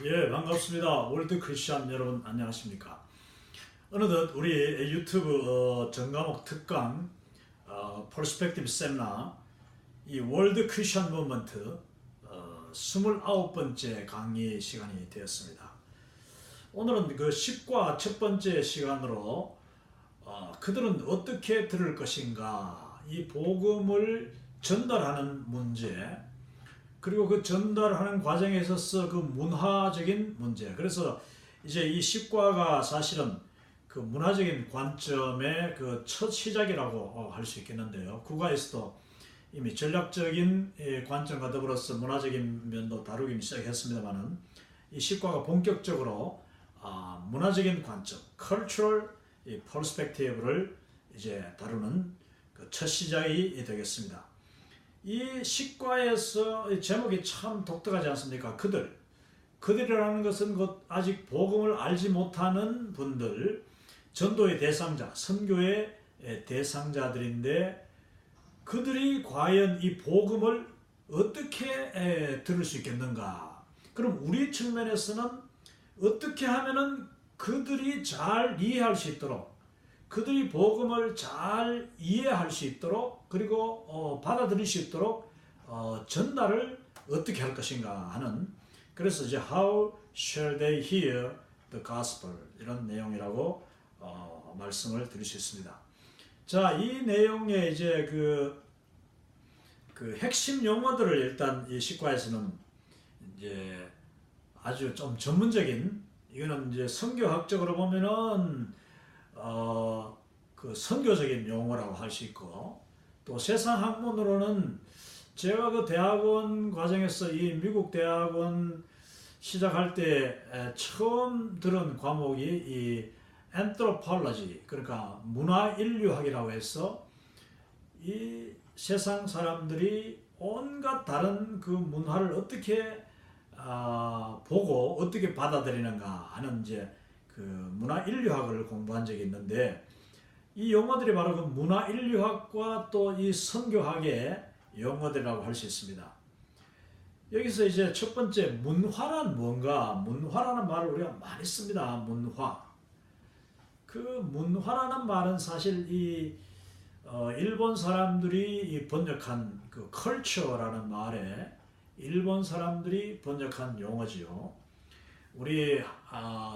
예, 반갑습니다. 월드 크리스천 여러분 안녕하십니까? 어느덧 우리 유튜브 전과목 특강 퍼스펙티브 세미나 이 월드 크리스천 무브먼트 29번째 강의 시간이 되었습니다. 오늘은 그 10과 첫 번째 시간으로 그들은 어떻게 들을 것인가, 이 복음을 전달하는 문제, 그리고 그 전달하는 과정에 있어서 그 문화적인 문제. 그래서 이제 이 십과가 사실은 그 문화적인 관점의 그 첫 시작이라고 할 수 있겠는데요. 구과에서도 이미 전략적인 관점과 더불어서 문화적인 면도 다루기 시작했습니다만은 이 십과가 본격적으로 문화적인 관점, cultural perspective를 이제 다루는 그 첫 시작이 되겠습니다. 이 식과에서 제목이 참 독특하지 않습니까? 그들이라는 것은 아직 복음을 알지 못하는 분들, 전도의 대상자, 선교의 대상자들인데 그들이 과연 이 복음을 어떻게 들을 수 있겠는가? 그럼 우리 측면에서는 어떻게 하면은 그들이 잘 이해할 수 있도록, 그들이 복음을 잘 이해할 수 있도록, 그리고 받아들일 수 있도록 전달을 어떻게 할 것인가 하는, 그래서 이제 How shall they hear the gospel, 이런 내용이라고 말씀을 드릴 수 있습니다. 자, 이 내용의 이제 그 핵심 용어들을 일단 이 식과에서는 이제 아주 좀 전문적인, 이거는 이제 선교학적으로 보면은 그 선교적인 용어라고 할 수 있고, 또 세상 학문으로는 제가 그 대학원 과정에서 이 미국 대학원 시작할 때 처음 들은 과목이 이 anthropology, 그러니까 문화인류학이라고 해서 이 세상 사람들이 온갖 다른 그 문화를 어떻게 보고 어떻게 받아들이는가 하는 이제 그 문화인류학을 공부한 적이 있는데, 이 용어들이 바로 그 문화인류학과 또 이 선교학의 용어들이라고 할 수 있습니다. 여기서 이제 첫 번째, 문화란 뭔가? 문화라는 말을 우리가 많이 씁니다. 문화. 그 문화라는 말은 사실 이 일본 사람들이 번역한 그 culture라는 말에 일본 사람들이 번역한 용어지요. 우리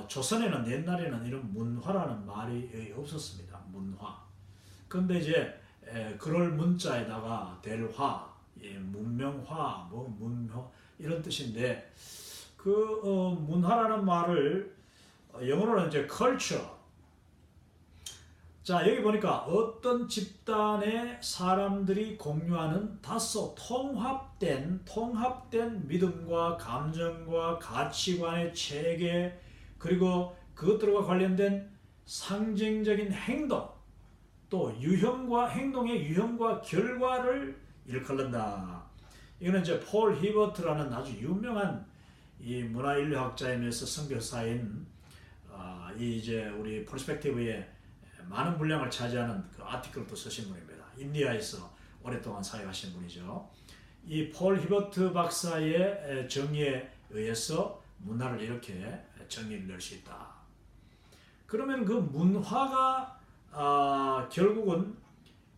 조선에는 옛날에는 이런 문화라는 말이 없었습니다. 문화. 근데 이제 그럴 문자에다가 될 화, 문명화, 뭐 문화 이런 뜻인데, 그 문화라는 말을 영어로는 이제 culture. 자, 여기 보니까 어떤 집단의 사람들이 공유하는 다소 통합된 믿음과 감정과 가치관의 체계, 그리고 그것들과 관련된 상징적인 행동, 또 유형과 행동의 유형과 결과를 일컬는다. 이거는 이제 폴 히버트라는 아주 유명한 이 문화인류학자이면서 선교사인 이 이제 우리 퍼스펙티브의 많은 분량을 차지하는 그 아티클도 쓰신 분입니다. 인디아에서 오랫동안 사역하신 분이죠. 이 폴 히버트 박사의 정의에 의해서 문화를 이렇게 정의를 낼 수 있다. 그러면 그 문화가 결국은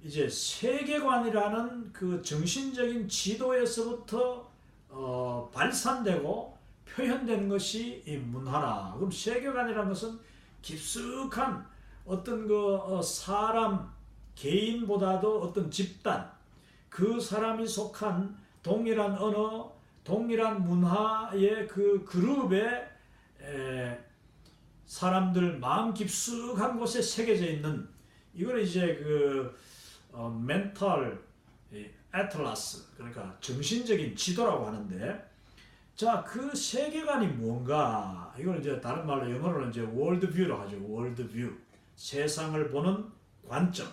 이제 세계관이라는 그 정신적인 지도에서부터 발산되고 표현되는 것이 이 문화라. 그럼 세계관이라는 것은 깊숙한 어떤 그 사람 개인보다도 어떤 집단, 그 사람이 속한 동일한 언어, 동일한 문화의 그 그룹의 사람들 마음 깊숙한 곳에 새겨져 있는, 이걸 이제 그 멘탈 애틀라스, 그러니까 정신적인 지도라고 하는데, 자, 그 세계관이 뭔가? 이걸 이제 다른 말로 영어로는 이제 월드뷰라고 하죠. 월드뷰. 세상을 보는 관점,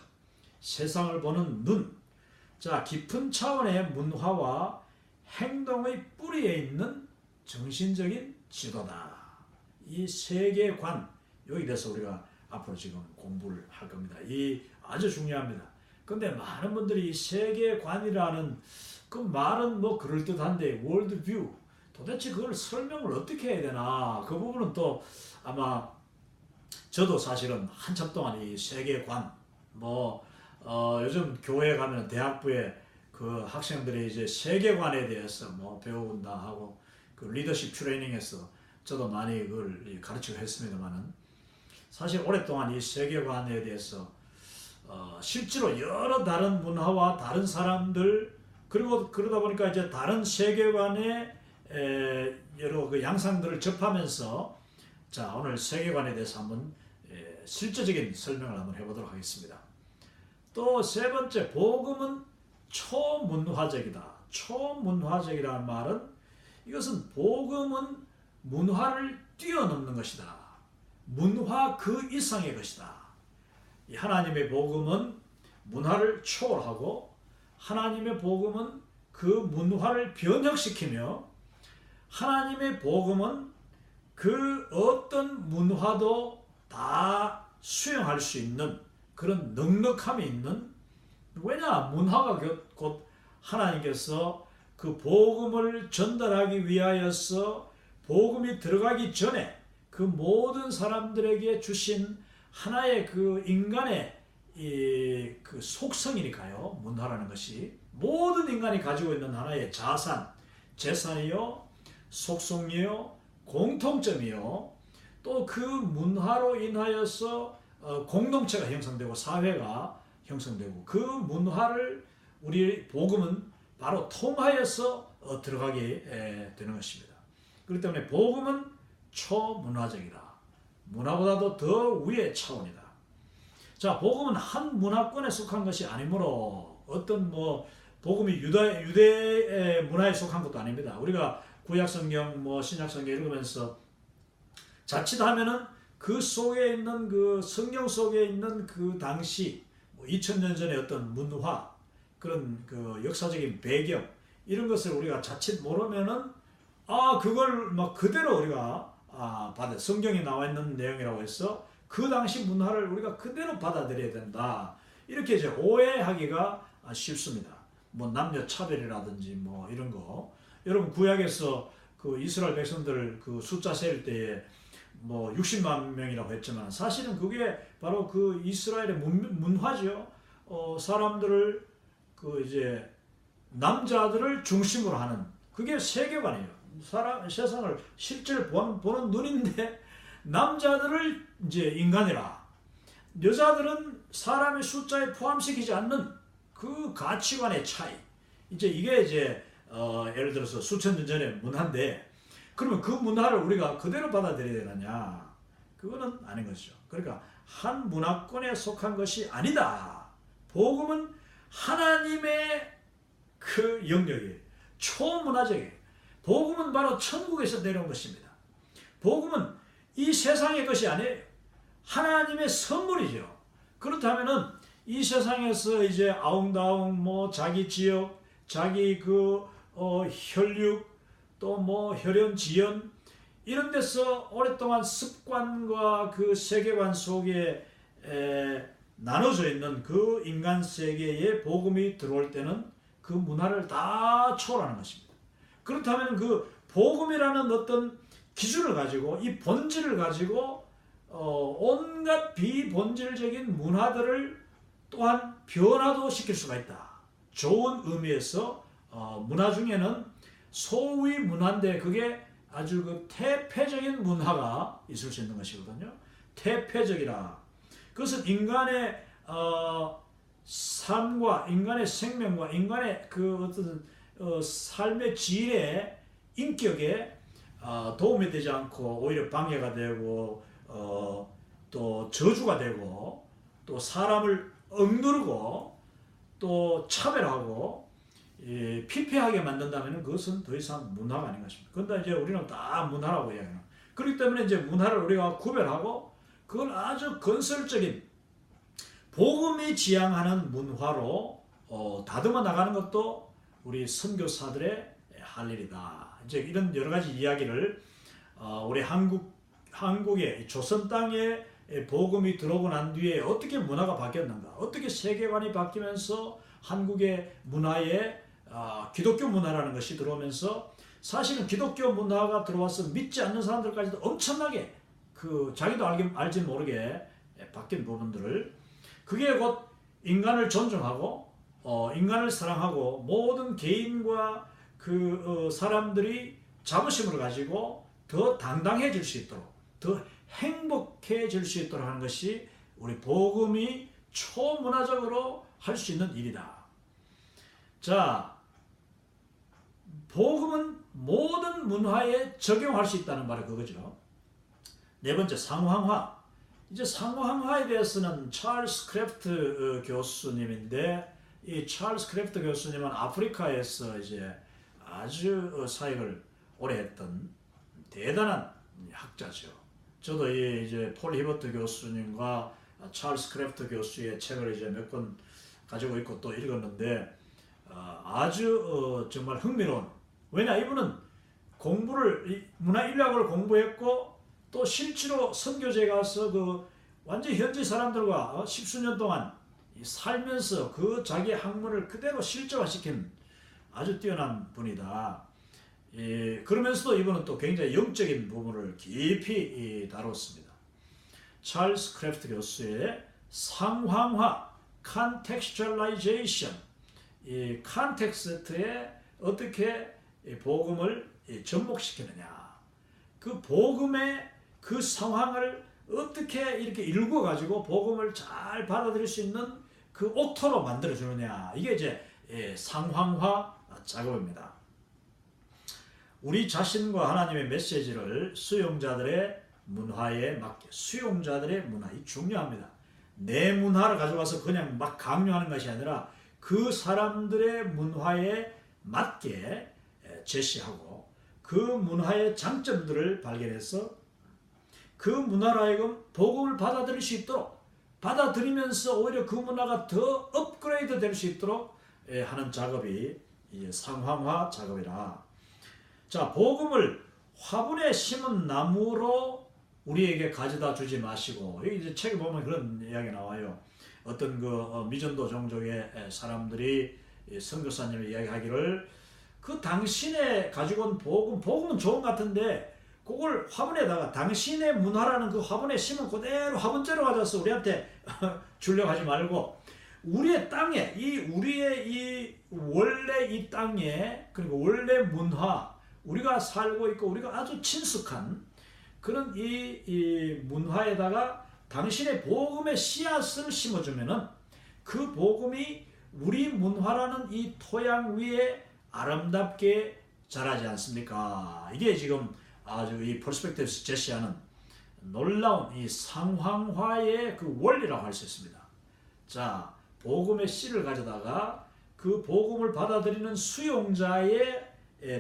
세상을 보는 눈. 자, 깊은 차원의 문화와 행동의 뿌리에 있는 정신적인 지도다. 이 세계관, 여기 대해서 우리가 앞으로 지금 공부를 할 겁니다. 이 아주 중요합니다. 근데 많은 분들이 이 세계관이라는 그 말은 뭐 그럴듯한데, 월드뷰, 도대체 그걸 설명을 어떻게 해야 되나, 그 부분은 또 아마 저도 사실은 한참 동안 이 세계관, 요즘 교회에 가면 대학부에 그 학생들이 이제 세계관에 대해서 배운다 하고 그 리더십 트레이닝에서 저도 많이 그걸 가르치고 했습니다만은, 사실 오랫동안 이 세계관에 대해서 실제로 여러 다른 문화와 다른 사람들, 그리고 그러다 보니까 이제 다른 세계관의 여러 그 양상들을 접하면서, 자, 오늘 세계관에 대해서 한번 실제적인 설명을 한번 해보도록 하겠습니다. 또 세 번째, 복음은 초문화적이다. 초문화적이라는 말은, 이것은 복음은 문화를 뛰어넘는 것이다. 문화 그 이상의 것이다. 이 하나님의 복음은 문화를 초월하고, 하나님의 복음은 그 문화를 변혁시키며, 하나님의 복음은 그 어떤 문화도 다 수용할 수 있는 그런 넉넉함이 있는, 왜냐, 문화가 곧 하나님께서 그 복음을 전달하기 위하여서 복음이 들어가기 전에 그 모든 사람들에게 주신 하나의 그 인간의 그 속성이니까요. 문화라는 것이 모든 인간이 가지고 있는 하나의 자산, 재산이요, 속성이요, 공통점이요, 또 그 문화로 인하여서 공동체가 형성되고 사회가 형성되고, 그 문화를 우리 복음은 바로 통하여서 들어가게 되는 것입니다. 그렇기 때문에 복음은 초문화적이다. 문화보다도 더 위의 차원이다. 자, 복음은 한 문화권에 속한 것이 아니므로, 어떤 복음이 유대 문화에 속한 것도 아닙니다. 우리가 구약성경, 신약성경 읽으면서 자칫하면은 그 속에 있는, 그 성경 속에 있는 그 당시 2000년 전의 어떤 문화, 그런 그 역사적인 배경, 이런 것을 우리가 자칫 모르면은 그걸 그대로 우리가 받아, 성경에 나와 있는 내용이라고 해서 그 당시 문화를 우리가 그대로 받아들여야 된다. 이렇게 이제 오해하기가 쉽습니다. 남녀 차별이라든지 이런 거. 여러분, 구약에서 그 이스라엘 백성들 그 숫자 셀 때에 60만 명이라고 했지만, 사실은 그게 바로 그 이스라엘의 문화죠. 사람들을 그 이제 남자들을 중심으로 하는, 그게 세계관이에요. 세상을 실제로 보는 눈인데, 남자들을 이제 인간이라, 여자들은 사람의 숫자에 포함시키지 않는 그 가치관의 차이. 이게 이제 예를 들어서 수천 년 전의 문화인데, 그러면 그 문화를 우리가 그대로 받아들여야 되느냐? 그거는 아닌 것이죠. 그러니까 한 문화권에 속한 것이 아니다. 복음은 하나님의 그 영역이에요. 초문화적이에요. 복음은 바로 천국에서 내려온 것입니다. 복음은 이 세상의 것이 아니에요. 하나님의 선물이죠. 그렇다면은 이 세상에서 이제 아웅다웅 자기 지역, 자기 혈육, 또 혈연, 지연, 이런 데서 오랫동안 습관과 그 세계관 속에 나눠져 있는 그 인간 세계에 복음이 들어올 때는 그 문화를 다 초월하는 것입니다. 그렇다면 그 복음이라는 어떤 기준을 가지고, 이 본질을 가지고 온갖 비본질적인 문화들을 또한 변화도 시킬 수가 있다. 좋은 의미에서 문화 중에는 소위 문화인데, 그게 아주 그 태폐적인 문화가 있을 수 있는 것이거든요. 태폐적이라. 그것은 인간의 삶과 인간의 생명과 인간의 그 어떤 삶의 질에, 인격에 도움이 되지 않고 오히려 방해가 되고 또 저주가 되고, 또 사람을 억누르고 또 차별하고 피폐하게 만든다면 그것은 더 이상 문화가 아닌 것입니다. 그런데 이제 우리는 다 문화라고 이야기해요. 그렇기 때문에 이제 문화를 우리가 구별하고, 그걸 아주 건설적인 복음이 지향하는 문화로 다듬어 나가는 것도 우리 선교사들의 할 일이다. 이제 이런 여러 가지 이야기를 우리 한국의 조선 땅에 복음이 들어오고 난 뒤에 어떻게 문화가 바뀌었는가, 어떻게 세계관이 바뀌면서 한국의 문화에 기독교 문화라는 것이 들어오면서 사실은 기독교 문화가 들어와서 믿지 않는 사람들까지도 엄청나게 그 자기도 알지 모르게 바뀐 부분들을, 그게 곧 인간을 존중하고 인간을 사랑하고 모든 개인과 그 사람들이 자부심을 가지고 더 당당해질 수 있도록, 더 행복해질 수 있도록 하는 것이 우리 복음이 초문화적으로 할 수 있는 일이다. 자, 복음은 모든 문화에 적용할 수 있다는 말이 그거죠. 네 번째, 상황화. 이제 상황화에 대해서는 찰스 크래프트 교수님인데, 이 찰스 크래프트 교수님은 아프리카에서 이제 아주 사역을 오래 했던 대단한 학자죠. 저도 이제 폴 히버트 교수님과 찰스 크래프트 교수의 책을 이제 몇 권 가지고 있고 또 읽었는데, 아주 정말 흥미로운, 왜냐 이분은 문화인류학을 공부했고 또 실제로 선교지에 가서 그 완전 현지 사람들과 십수년 동안 살면서 그 자기 학문을 그대로 실제화시킨 아주 뛰어난 분이다. 그러면서도 이분은 또 굉장히 영적인 부분을 깊이 다뤘습니다. 찰스 크래프트 교수의 상황화, contextualization, 이 컨텍스트에 어떻게 복음을 접목시키느냐, 그 복음의 그 상황을 어떻게 이렇게 일구어 가지고 복음을 잘 받아들일 수 있는 그 옥토로 만들어 주느냐, 이게 이제 상황화 작업입니다. 우리 자신과 하나님의 메시지를 수용자들의 문화에 맞게, 수용자들의 문화, 이 중요합니다. 내 문화를 가져가서 그냥 막 강요하는 것이 아니라 그 사람들의 문화에 맞게 제시하고 그 문화의 장점들을 발견해서 그 문화로 하여금 복음을 받아들일 수 있도록, 받아들이면서 오히려 그 문화가 더 업그레이드 될 수 있도록 하는 작업이 상황화 작업이라. 자, 복음을 화분에 심은 나무로 우리에게 가져다 주지 마시고, 여기 이제 책에 보면 그런 이야기 나와요. 어떤 그 미전도 종족의 사람들이 선교사님이 이야기하기를, 그 당신의 가지고 온 복음은 좋은 것 같은데 그걸 화분에다가 당신의 문화라는 그 화분에 심은 그대로 화분째로 가져서 우리한테 주려고 하지 말고, 우리의 땅에, 우리의 이 원래 이 땅에, 그리고 원래 문화, 우리가 살고 있고 우리가 아주 친숙한 그런 이 문화에다가 당신의 복음의 씨앗을 심어주면은 그 복음이 우리 문화라는 이 토양 위에 아름답게 자라지 않습니까? 이게 지금 아주 이 퍼스펙티브에서 제시하는 놀라운 이 상황화의 그 원리라고 할 수 있습니다. 자, 복음의 씨를 가져다가 그 복음을 받아들이는 수용자의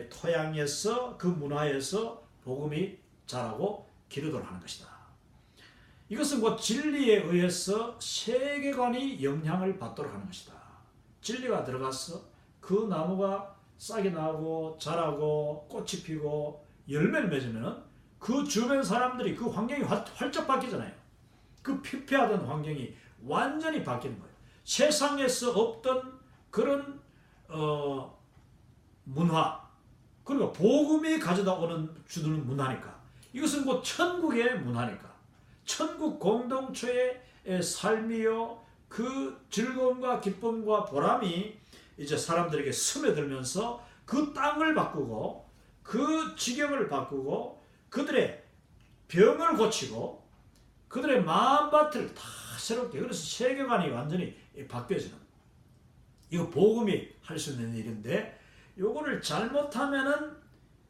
토양에서, 그 문화에서 복음이 자라고 기르도록 하는 것이다. 이것은 곧 진리에 의해서 세계관이 영향을 받도록 하는 것이다. 진리가 들어가서 그 나무가 싹이 나고 자라고 꽃이 피고 열매를 맺으면 그 주변 사람들이, 그 환경이 활짝 바뀌잖아요. 그 피폐하던 환경이 완전히 바뀌는 거예요. 세상에서 없던 그런 문화, 그리고 복음이 가져다 주는 문화니까, 이것은 곧 천국의 문화니까, 천국 공동체의 삶이요, 그 즐거움과 기쁨과 보람이 이제 사람들에게 스며들면서 그 땅을 바꾸고 그 지경을 바꾸고 그들의 병을 고치고 그들의 마음밭을 다 새롭게, 그래서 세계관이 완전히 바뀌어지는, 이거 복음이 할 수 있는 일인데, 요거를 잘못하면은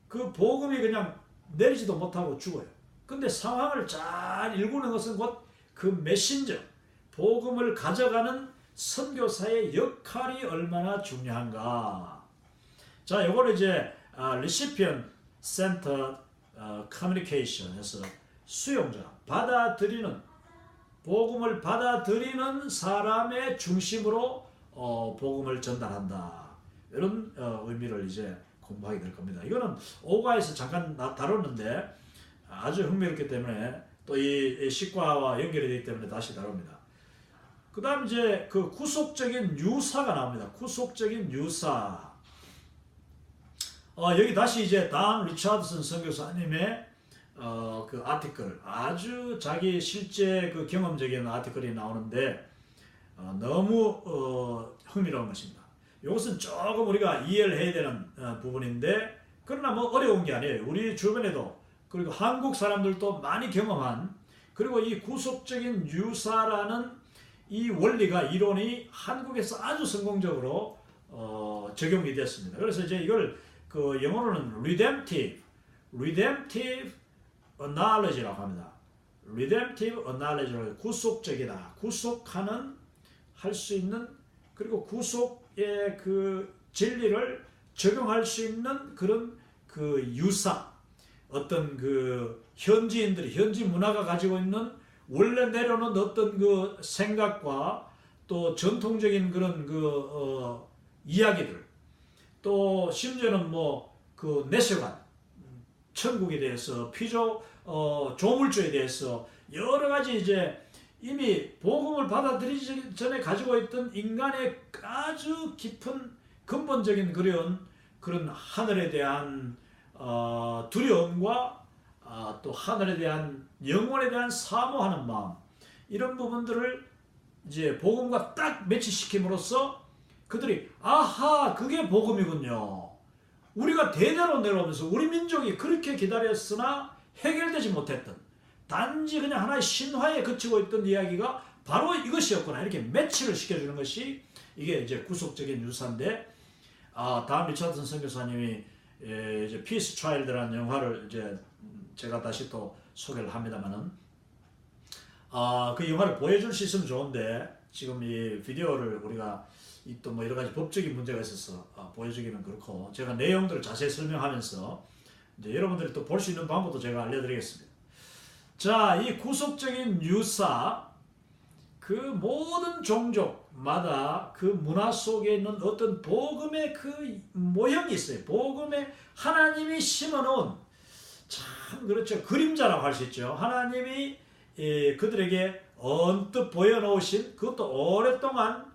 그 복음이 그냥 내리지도 못하고 죽어요. 근데 상황을 잘 일구는 것은 곧 그 메신저, 복음을 가져가는 선교사의 역할이 얼마나 중요한가. 자, 요거를 이제 Recipient Centered Communication 해서 수용자, 받아들이는, 복음을 받아들이는 사람의 중심으로 복음을 전달한다. 이런 의미를 이제 공부하게 될 겁니다. 이거는 오가에서 잠깐 다뤘는데 아주 흥미롭기 때문에 또 이 식과와 연결이 되기 때문에 다시 다룹니다. 그 다음 이제 그 구속적인 유사가 나옵니다. 구속적인 유사. 여기 다시 이제 단 리차드슨 선교사님의 그 아티클, 아주 자기 실제 그 경험적인 아티클이 나오는데 너무 흥미로운 것입니다. 이것은 조금 우리가 이해를 해야 되는 부분인데, 그러나 뭐 어려운 게 아니에요. 우리 주변에도, 그리고 한국 사람들도 많이 경험한, 그리고 이 구속적인 유사라는 이 원리가, 이론이 한국에서 아주 성공적으로 적용이 됐습니다. 그래서 이제 이걸 그 영어로는 redemptive knowledge라고 합니다. redemptive knowledge로, 구속적이다, 구속하는, 할 수 있는, 그리고 구속의 그 진리를 적용할 수 있는 그런 그 유사, 어떤 그 현지인들이, 현지 문화가 가지고 있는 원래 내려오는 어떤 그 생각과 또 전통적인 그런 그 이야기들, 또 심지어는 뭐 그 내세관, 천국에 대해서, 조물주에 대해서 여러 가지 이제 이미 복음을 받아들이기 전에 가지고 있던 인간의 아주 깊은 근본적인 그런 하늘에 대한 두려움과 또 하늘에 대한, 영혼에 대한 사모하는 마음, 이런 부분들을 이제 복음과 딱 매치시킴으로써 그들이 아하, 그게 복음이군요. 우리가 대대로 내려오면서 우리 민족이 그렇게 기다렸으나 해결되지 못했던, 단지 그냥 하나의 신화에 그치고 있던 이야기가 바로 이것이었구나, 이렇게 매치를 시켜주는 것이 이게 이제 구속적인 유사인데, 다음 리차드슨 선교사님이 이제 피스 차일드라는 영화를 이제 제가 다시 또 소개를 합니다만은, 그 영화를 보여줄 수 있으면 좋은데, 지금 이 비디오를 우리가 또 뭐 여러 가지 법적인 문제가 있어서 보여주기는 그렇고, 제가 내용들을 자세히 설명하면서 이제 여러분들이 또 볼 수 있는 방법도 제가 알려드리겠습니다. 자, 이 구속적인 유사, 그 모든 종족마다 그 문화 속에 있는 어떤 복음의 그 모형이 있어요. 복음의 하나님이 심어놓은, 참 그렇죠, 그림자라고 할 수 있죠. 하나님이 그들에게 언뜻 보여놓으신, 그것도 오랫동안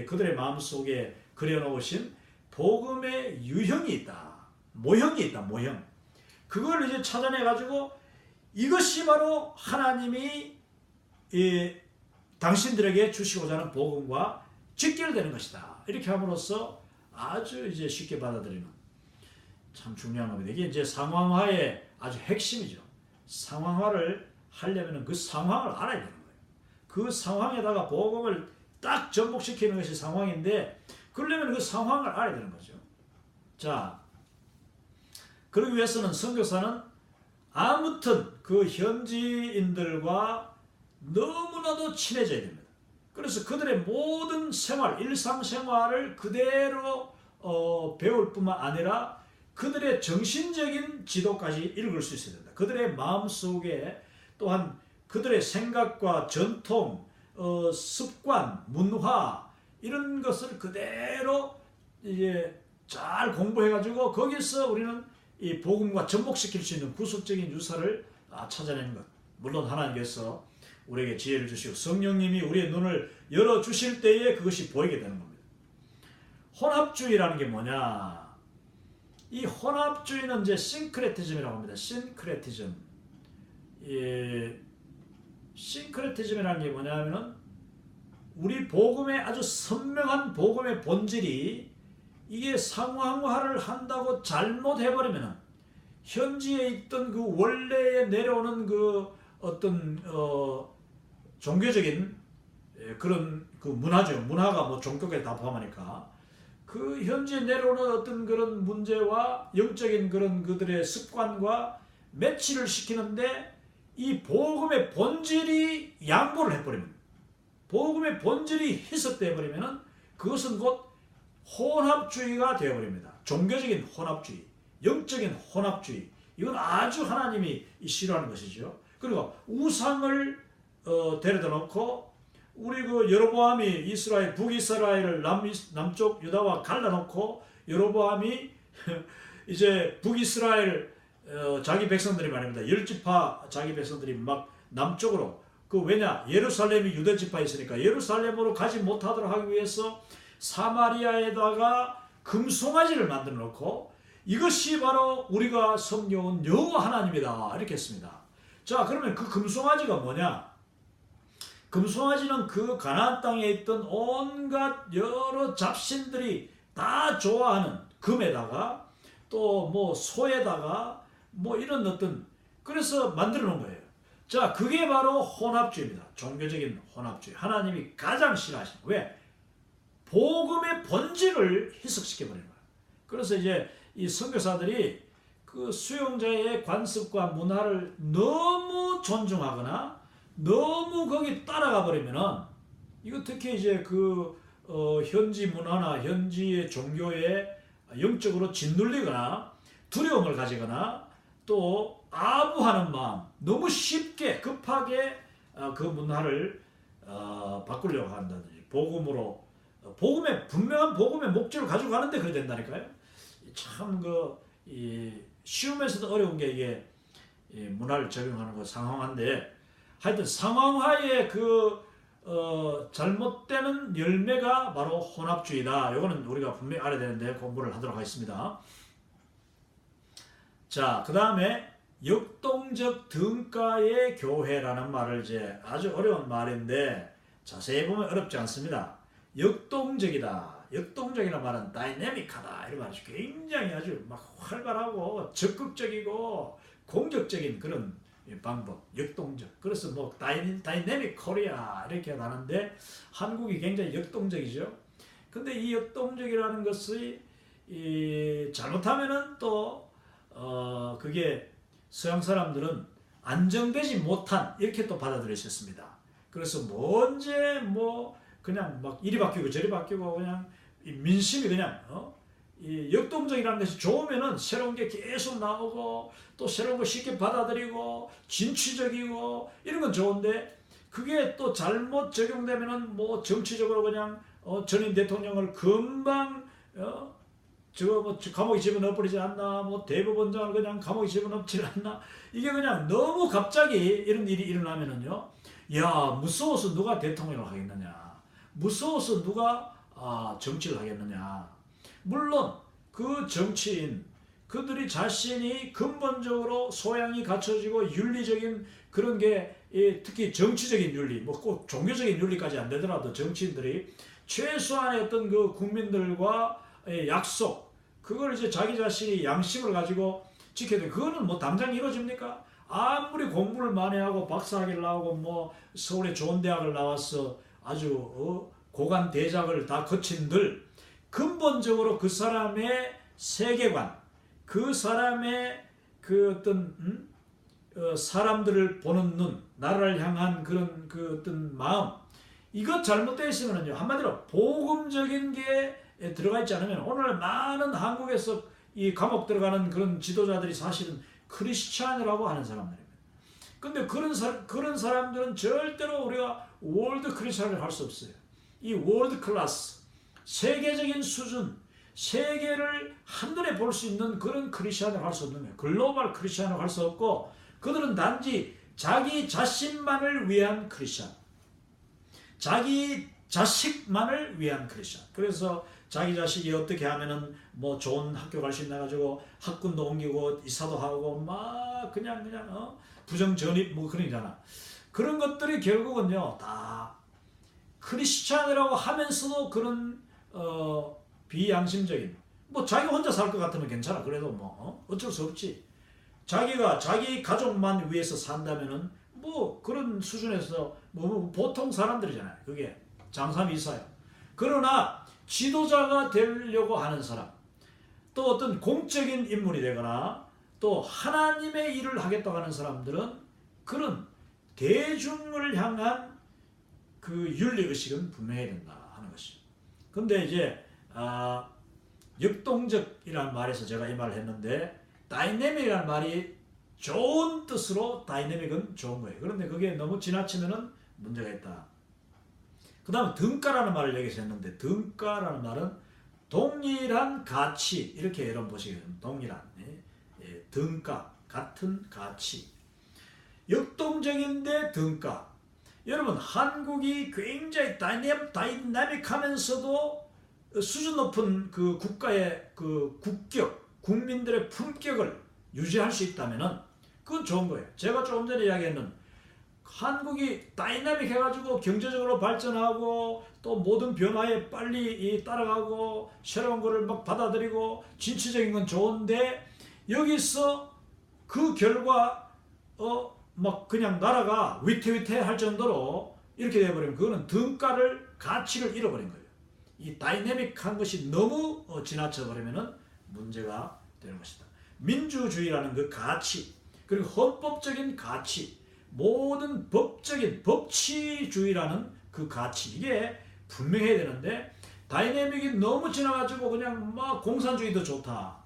그들의 마음속에 그려놓으신 복음의 유형이 있다, 모형이 있다, 모형. 그걸 이제 찾아내가지고 이것이 바로 하나님이 당신들에게 주시고자 하는 복음과 직결되는 것이다, 이렇게 함으로써 아주 이제 쉽게 받아들이는, 참 중요한 겁니다. 이게 이제 상황화의 아주 핵심이죠. 상황화를 하려면 그 상황을 알아야 되는 거예요. 그 상황에다가 복음을 딱 접목시키는 것이 상황인데, 그러려면 그 상황을 알아야 되는 거죠. 자, 그러기 위해서는 선교사는 아무튼 그 현지인들과 너무나도 친해져야 됩니다. 그래서 그들의 모든 생활, 일상생활을 그대로 배울 뿐만 아니라 그들의 정신적인 지도까지 읽을 수 있어야 된다. 그들의 마음속에 또한 그들의 생각과 전통, 습관, 문화, 이런 것을 그대로 이제 잘 공부해가지고 거기서 우리는 이 복음과 접목시킬 수 있는 구속적인 유사를 찾아내는 것. 물론 하나님께서 우리에게 지혜를 주시고 성령님이 우리의 눈을 열어주실 때에 그것이 보이게 되는 겁니다. 혼합주의라는 게 뭐냐? 이 혼합주의는 이제 싱크레티즘이라고 합니다. 싱크레티즘. 싱크레티즘이라는 게 뭐냐면은, 우리 복음의 아주 선명한 복음의 본질이 이게 상황화를 한다고 잘못해버리면은, 현지에 있던 그 원래에 내려오는 그 어떤 종교적인 그런 그 문화죠. 문화가 뭐 종교까지 다 포함하니까 그 현지에 내려오는 어떤 그런 문제와 영적인 그런 그들의 습관과 매치를 시키는데, 이 복음의 본질이 양보를 해버리면, 복음의 본질이 희석되어버리면 그것은 곧 혼합주의가 되어버립니다. 종교적인 혼합주의, 영적인 혼합주의, 이건 아주 하나님이 싫어하는 것이죠. 그리고 우상을 데려다 놓고, 우리 그 여로보암이 북이스라엘을 남쪽 유다와 갈라놓고, 여로보암이 이제 북이스라엘 자기 백성들이 말입니다. 10지파 자기 백성들이 막 남쪽으로, 왜냐, 예루살렘이 유대 지파에 있으니까 예루살렘으로 가지 못하도록 하기 위해서 사마리아에다가 금송아지를 만들어 놓고 이것이 바로 우리가 섬겨온 여호와 하나님이다 이렇게 했습니다. 자, 그러면 그 금송아지가 뭐냐? 금송아지는 그 가나안 땅에 있던 온갖 여러 잡신들이 다 좋아하는 금에다가 또 뭐 소에다가 뭐 이런 어떤 그래서 만들어 놓은 거예요. 자, 그게 바로 혼합주의입니다. 종교적인 혼합주의. 하나님이 가장 싫어하시는. 왜? 복음의 본질을 희석시켜버리는 거예요. 그래서 이제 이 선교사들이 그 수용자의 관습과 문화를 너무 존중하거나 너무 거기 따라가 버리면은 이거 특히 이제 그 현지 문화나 현지의 종교에 영적으로 짓눌리거나 두려움을 가지거나 또 아부하는 마음, 너무 쉽게 급하게 그 문화를 바꾸려고 한다든지 복음으로 복음의 분명한 복음의 목적을 가지고 가는데 그래 된다니까요. 참 쉬우면서도 어려운 게 이게 문화를 적용하는 거 상황한데 하여튼 상황하에 잘못되는 열매가 바로 혼합주의다. 이거는 우리가 분명히 알아야 되는데 공부를 하도록 하겠습니다. 자, 그 다음에 역동적 등가의 교회라는 말을 이제 아주 어려운 말인데 자세히 보면 어렵지 않습니다. 역동적이다. 역동적이라는 말은 다이내믹하다. 이런 말이죠. 굉장히 아주 막 활발하고 적극적이고 공격적인 그런 방법, 역동적. 그래서 뭐 다이내믹 코리아 이렇게 하는데 한국이 굉장히 역동적이죠. 근데 이 역동적이라는 것이 잘못하면은 또 그게 서양 사람들은 안정되지 못한 이렇게 또 받아들일 수 있습니다. 그래서 언제 뭐 그냥 막 이리 바뀌고 저리 바뀌고 그냥 민심이 그냥 이 역동적이라는 것이 좋으면은 새로운 게 계속 나오고 또 새로운 거 쉽게 받아들이고 진취적이고 이런 건 좋은데 그게 또 잘못 적용되면은 뭐 정치적으로 그냥 전임 대통령을 금방 뭐 감옥에 집어넣어버리지 않나, 뭐 대법원장을 그냥 감옥에 집어넣지 않나, 이게 그냥 너무 갑자기 이런 일이 일어나면은요, 야, 무서워서 누가 대통령을 하겠느냐, 무서워서 누가 정치를 하겠느냐. 물론 그 정치인 그들이 자신이 근본적으로 소양이 갖춰지고 윤리적인 그런 게 특히 정치적인 윤리, 뭐 꼭 종교적인 윤리까지 안 되더라도 정치인들이 최소한의 어떤 그 국민들과 약속, 그걸 이제 자기 자신이 양심을 가지고 지켜야 돼. 그거는 뭐 당장 이루어집니까? 아무리 공부를 많이 하고 박사학위를 나오고 뭐 서울의 좋은 대학을 나와서 아주 고관 대작을 다 거친들 근본적으로 그 사람의 세계관, 그 사람의 그 어떤 사람들을 보는 눈, 나라를 향한 그런 그 어떤 마음, 이것 잘못되어 있으면요 한마디로 복음적인 게 들어가 있지 않으면 오늘 많은 한국에서 이 감옥 들어가는 그런 지도자들이 사실은 크리스찬이라고 하는 사람들입니다. 근데 그런 사람들은 절대로 우리가 월드 크리스찬을 할 수 없어요. 이 월드 클래스, 세계적인 수준, 세계를 한눈에 볼 수 있는 그런 크리스찬을 할 수 없는 거예요. 글로벌 크리스찬을 할 수 없고 그들은 단지 자기 자신만을 위한 크리스찬, 자기 자식만을 위한 크리스찬. 그래서 자기 자식이 어떻게 하면은 뭐 좋은 학교 갈 수 있나 가지고 학군도 옮기고 이사도 하고 막 그냥 부정 전입 뭐 그런 거잖아. 그런 것들이 결국은요 다 크리스찬이라고 하면서도 그런 비양심적인, 뭐 자기 혼자 살 것 같으면 괜찮아. 그래도 뭐 어쩔 수 없지. 자기가 자기 가족만 위해서 산다면은 뭐 그런 수준에서 뭐 보통 사람들이잖아요. 그게 장사미사요. 그러나 지도자가 되려고 하는 사람, 또 어떤 공적인 인물이 되거나 또 하나님의 일을 하겠다고 하는 사람들은 그런 대중을 향한 그 윤리의식은 분명해야 된다 하는 것이죠. 근데 이제 역동적이라는 말에서 제가 이 말을 했는데 다이내믹이라는 말이 좋은 뜻으로 다이내믹은 좋은 거예요. 그런데 그게 너무 지나치면은 문제가 있다. 그 다음에 등가라는 말을 여기서 했는데 등가라는 말은 동일한 가치 이렇게 여러분 보시겠습니다. 동일한 등가, 같은 가치. 역동적인데 등가. 여러분 한국이 굉장히 다이내믹하면서도 수준 높은 그 국가의 그 국격, 국민들의 품격을 유지할 수 있다면은 그건 좋은 거예요. 제가 조금 전에 이야기했는 한국이 다이나믹 해가지고 경제적으로 발전하고 또 모든 변화에 빨리 따라가고 새로운 거를 막 받아들이고 진취적인 건 좋은데 여기서 그 결과 막 그냥 나라가 위태위태할 정도로 이렇게 돼버리면 그거는 등가를 가치를 잃어버린 거예요. 이 다이내믹한 것이 너무 지나쳐 버리면은 문제가 되는 것이다. 민주주의라는 그 가치, 그리고 헌법적인 가치, 모든 법적인 법치주의라는 그 가치, 이게 분명해야 되는데 다이내믹이 너무 지나가지고 그냥 막 공산주의도 좋다.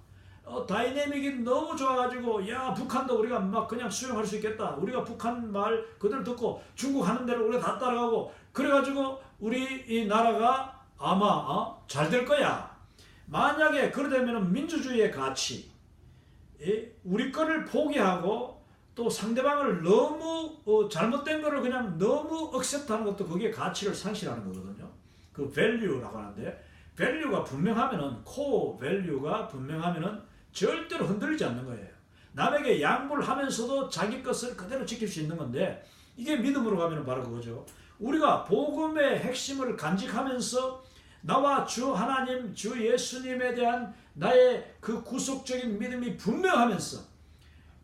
다이내믹이 너무 좋아가지고 야 북한도 우리가 막 그냥 수용할 수 있겠다. 우리가 북한 말 그대로 듣고 중국 하는 대로 우리가 다 따라가고 그래가지고 우리 이 나라가 아마 잘 될 거야. 만약에 그러려면 민주주의의 가치, 우리 거를 포기하고 또 상대방을 너무 잘못된 거를 그냥 너무 억셉트하는 것도 그게 가치를 상실하는 거거든요. 그 value라고 하는데 value가 분명하면은 core value가 분명하면은 절대로 흔들리지 않는 거예요. 남에게 양보를 하면서도 자기 것을 그대로 지킬 수 있는 건데 이게 믿음으로 가면 바로 그거죠. 우리가 복음의 핵심을 간직하면서 나와 주 하나님, 주 예수님에 대한 나의 그 구속적인 믿음이 분명하면서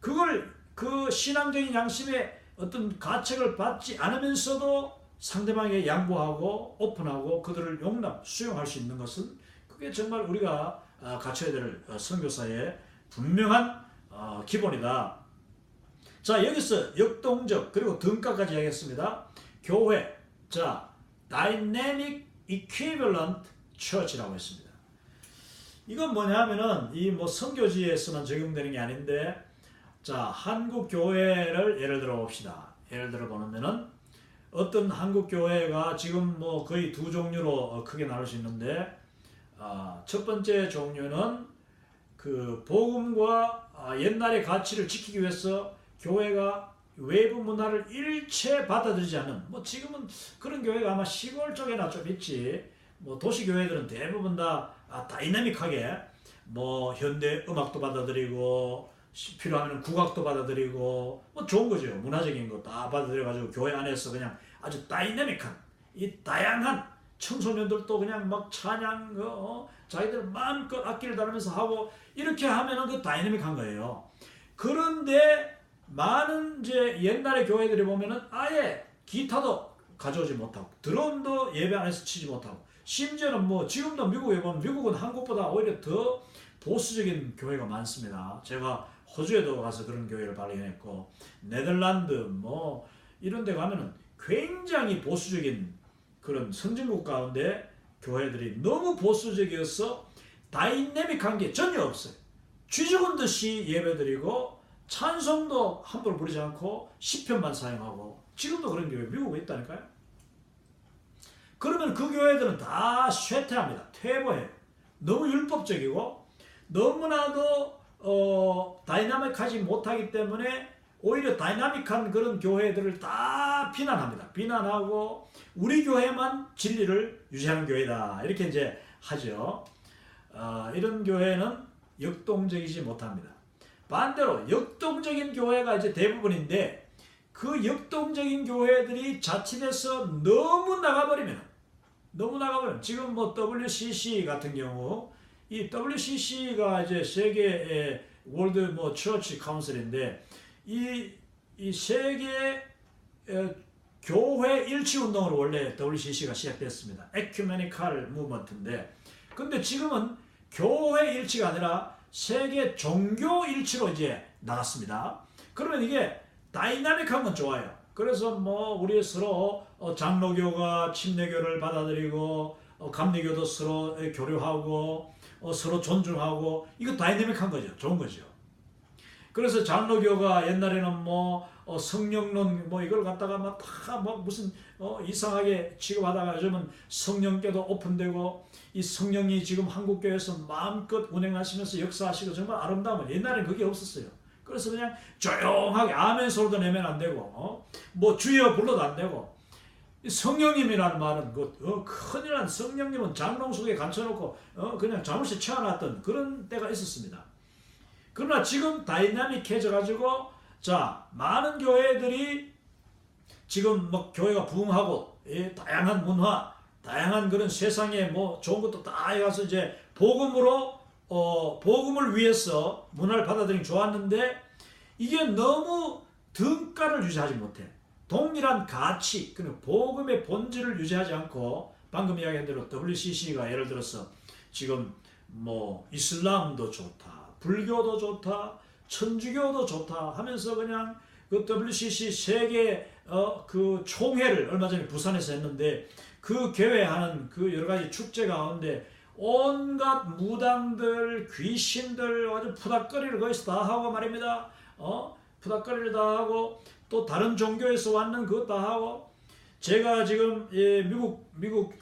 그걸 그 신앙적인 양심의 어떤 가책을 받지 않으면서도 상대방에게 양보하고 오픈하고 그들을 수용할 수 있는 것은 그게 정말 우리가 갖춰야 될 선교사의 분명한 기본이다. 자, 여기서 역동적 그리고 등가까지 하겠습니다. 교회, 자, Dynamic Equivalent Church라고 했습니다. 이건 뭐냐면은 이 뭐 선교지에서만 적용되는 게 아닌데, 자, 한국 교회를 예를 들어 봅시다. 예를 들어 보면은 어떤 한국 교회가 지금 뭐 거의 두 종류로 크게 나눌 수 있는데, 첫 번째 종류는 그 복음과 옛날의 가치를 지키기 위해서 교회가 외부 문화를 일체 받아들이지 않는, 뭐 지금은 그런 교회가 아마 시골 쪽에나 좀 있지, 뭐 도시 교회들은 대부분 다 다이내믹하게 뭐 현대 음악도 받아들이고 필요하면 국악도 받아들이고 뭐 좋은 거죠. 문화적인 거 다 받아들여가지고 교회 안에서 그냥 아주 다이내믹한 이 다양한 청소년들도 그냥 막 찬양 자기들 마음껏 악기를 다루면서 하고 이렇게 하면은 그 다이내믹한 거예요. 그런데 많은 이제 옛날의 교회들이 보면은 아예 기타도 가져오지 못하고 드럼도 예배 안에서 치지 못하고 심지어는 뭐 지금도 미국에 보면 미국은 한국보다 오히려 더 보수적인 교회가 많습니다. 제가 호주에도 가서 그런 교회를 발견했고 네덜란드 뭐 이런 데 가면은 굉장히 보수적인 그런 선진국 가운데 교회들이 너무 보수적이어서 다이내믹한 게 전혀 없어요. 쥐 죽은 듯이 예배드리고 찬송도 함부로 부르지 않고 시편만 사용하고 지금도 그런 교회 미국에 있다니까요. 그러면 그 교회들은 다 쇠퇴합니다. 퇴보해요. 너무 율법적이고 너무나도 다이나믹하지 못하기 때문에 오히려 다이나믹한 그런 교회들을 다 비난합니다. 비난하고 우리 교회만 진리를 유지하는 교회다 이렇게 이제 하죠. 이런 교회는 역동적이지 못합니다. 반대로 역동적인 교회가 이제 대부분인데 그 역동적인 교회들이 자칫해서 너무 나가버리면 지금 뭐 WCC 같은 경우 이 WCC가 이제 세계 월드 뭐 처치 카운슬인데 이 세계 교회 일치 운동으로 원래 WCC가 시작됐습니다. 에큐메니칼 무브먼트인데 근데 지금은 교회 일치가 아니라 세계 종교 일치로 이제 나갔습니다. 그러면 이게 다이나믹한 건 좋아요. 그래서 뭐 우리 서로 장로교가 침례교를 받아들이고 감리교도 서로 교류하고 서로 존중하고 이거 다이내믹한 거죠. 좋은 거죠. 그래서 장로교가 옛날에는 뭐 성령론 뭐 이걸 갖다가 막 다 뭐 무슨 이상하게 취급하다가 요즘은 성령께도 오픈되고 이 성령이 지금 한국교회에서 마음껏 운행하시면서 역사하시고 정말 아름다운 옛날에는 그게 없었어요. 그래서 그냥 조용하게 아멘 소리도 내면 안 되고 뭐 주여 불러도 안 되고 성령님이라는 말은 큰일 난 성령님은 장롱 속에 감춰놓고 그냥 자물쇠 채워놨던 그런 때가 있었습니다. 그러나 지금 다이나믹해져 가지고 자 많은 교회들이 지금 뭐 교회가 부흥하고 다양한 문화, 다양한 그런 세상에 뭐 좋은 것도 다 해가서 이제 복음으로 복음을 위해서 문화를 받아들이기 좋았는데 이게 너무 등가를 유지하지 못해. 동일한 가치, 그리고 복음의 본질을 유지하지 않고 방금 이야기한 대로 WCC가 예를 들어서 지금 뭐 이슬람도 좋다, 불교도 좋다, 천주교도 좋다 하면서 그냥 그 WCC 세계 그 총회를 얼마 전에 부산에서 했는데 그 개회하는 그 여러 가지 축제 가운데 온갖 무당들, 귀신들 아주 푸닥거리를 거기서 다 하고 말입니다. 푸닥거리를 다 하고 또 다른 종교에서 왔는 그것 다 하고 제가 지금 미국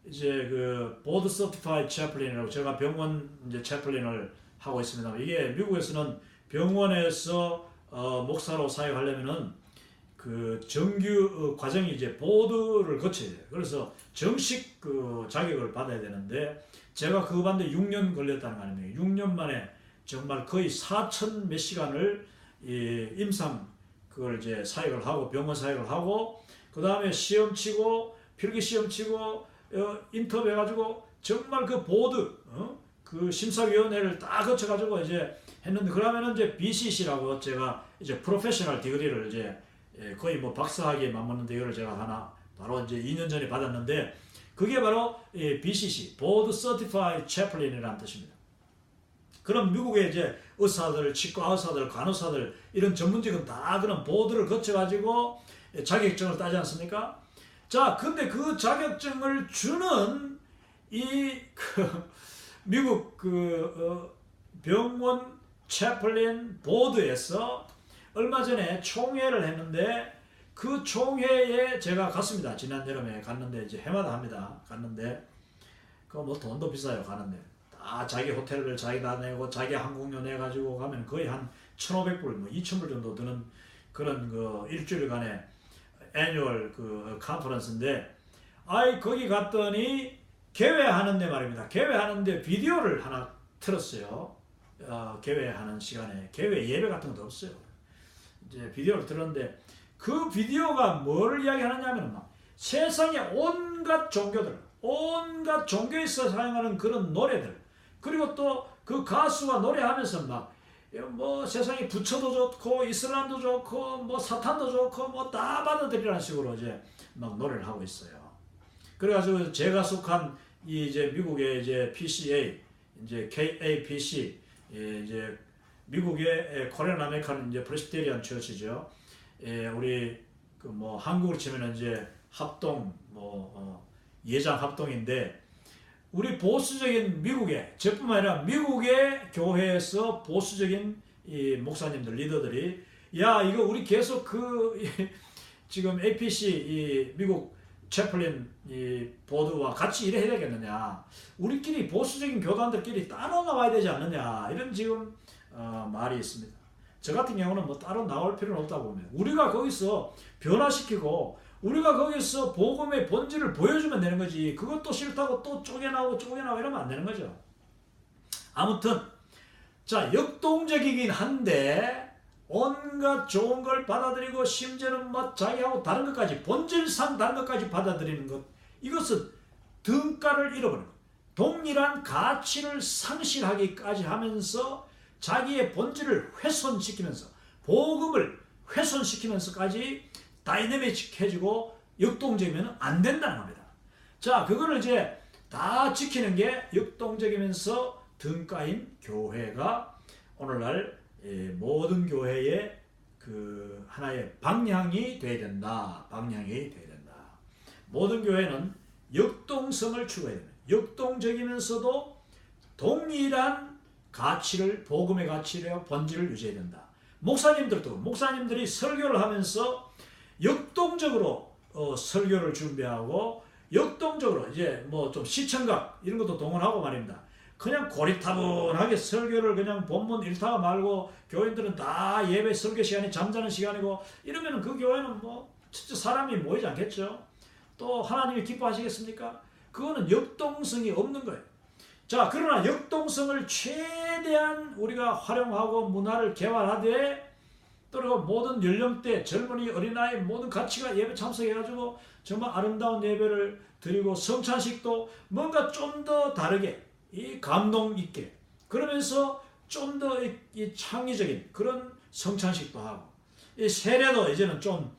이제 그 보드 서티파이드 채플린이라고 제가 병원 이제 채플린을 하고 있습니다. 이게 미국에서는 병원에서 목사로 사역하려면은 그 정규 과정이 이제 보드를 거쳐야 돼요. 그래서 정식 그 자격을 받아야 되는데 제가 그거 받는데 6년 걸렸다는 거 아닙니까? 6년 만에 정말 거의 4천 몇 시간을 임상 그걸 이제 사역을 하고 병원 사역을 하고 그 다음에 시험 치고 필기 시험 치고 인터뷰 해가지고 정말 그 보드 그 심사위원회를 다 거쳐가지고 이제 했는데 그러면은 이제 BCC라고 제가 이제 프로페셔널 디그리를 이제 거의 뭐 박사학위에 맞먹는 디그리를 제가 하나 바로 이제 2년 전에 받았는데 그게 바로 BCC 보드 서티파이드 채플린이라는 뜻입니다. 그럼 미국의 이제 의사들, 치과 의사들, 간호사들 이런 전문직은 다 그런 보드를 거쳐가지고 자격증을 따지 않습니까? 자, 근데 그 자격증을 주는 미국 병원 채플린 보드에서 얼마 전에 총회를 했는데 그 총회에 제가 갔습니다. 지난 여름에 갔는데 이제 해마다 합니다. 갔는데 그 뭐 돈도 비싸요. 가는데 다 자기 호텔을 자기 다 내고 자기 항공료 내 가지고 가면 거의 한 1,500불, 뭐 2,000불 정도 드는 그런 그 일주일간의 애뉴얼 그 컨퍼런스인데 거기 갔더니 개회하는데 말입니다. 개회하는데 비디오를 하나 틀었어요. 개회하는 시간에 개회 예배 같은 것도 없어요. 이제 비디오를 틀었는데 그 비디오가 뭘 이야기하느냐면 막 세상의 온갖 종교들, 온갖 종교에서 사용하는 그런 노래들, 그리고 또 그 가수가 노래하면서 막 뭐 세상에 부처도 좋고 이슬람도 좋고 뭐 사탄도 좋고 뭐 다 받아들이라는 식으로 이제 막 노래를 하고 있어요. 그래가지고 제가 속한 이제 미국의 이제 PCA 이제 KAPC 이제 미국의 코리안 아메리칸 이제 프레스비테리안 처치죠. 우리 그 뭐 한국으로 치면은 이제 합동 예장 합동인데 우리 보수적인 미국의 저뿐만 아니라 미국의 교회에서 보수적인 이 목사님들 리더들이 야 이거 우리 계속 지금 APC 이 미국 채플린 이 보드와 같이 일해야 되겠느냐 우리끼리 보수적인 교단들끼리 따로 나와야 되지 않느냐 이런 지금 말이 있습니다. 저 같은 경우는 뭐 따로 나올 필요는 없다고 봅니다. 우리가 거기서 변화시키고 우리가 거기서 복음의 본질을 보여주면 되는 거지 그것도 싫다고 또 쪼개나오고 이러면 안 되는 거죠. 아무튼 자 역동적이긴 한데 온갖 좋은 걸 받아들이고 심지어는 뭐 자기하고 다른 것까지 본질상 다른 것까지 받아들이는 것 이것은 등가를 잃어버리는 것 동일한 가치를 상실하기까지 하면서 자기의 본질을 훼손시키면서 복음을 훼손시키면서까지 다이내믹해지고 역동적이면 안 된다는 겁니다. 자, 그거를 이제 다 지키는 게 역동적이면서 등가인 교회가 오늘날 모든 교회의 그 하나의 방향이 돼야 된다. 방향이 돼야 된다. 모든 교회는 역동성을 추구해야 됩니다. 역동적이면서도 동일한 가치를 복음의 가치를 본질을 유지해야 된다. 목사님들이 설교를 하면서 역동적으로 설교를 준비하고 역동적으로 이제 뭐 좀 시청각 이런 것도 동원하고 말입니다. 그냥 고리타분하게 설교를 그냥 본문 일타가 말고 교인들은 다 예배 설교 시간이 잠자는 시간이고 이러면 그 교회는 뭐 진짜 사람이 모이지 않겠죠. 또 하나님이 기뻐하시겠습니까? 그거는 역동성이 없는 거예요. 자, 그러나 역동성을 최대한 우리가 활용하고 문화를 개발하되 또 모든 연령대, 젊은이, 어린아이 모든 가치가 예배 참석해가지고 정말 아름다운 예배를 드리고 성찬식도 뭔가 좀 더 다르게 이 감동 있게 그러면서 좀 더 이 창의적인 그런 성찬식도 하고 이 세례도 이제는 좀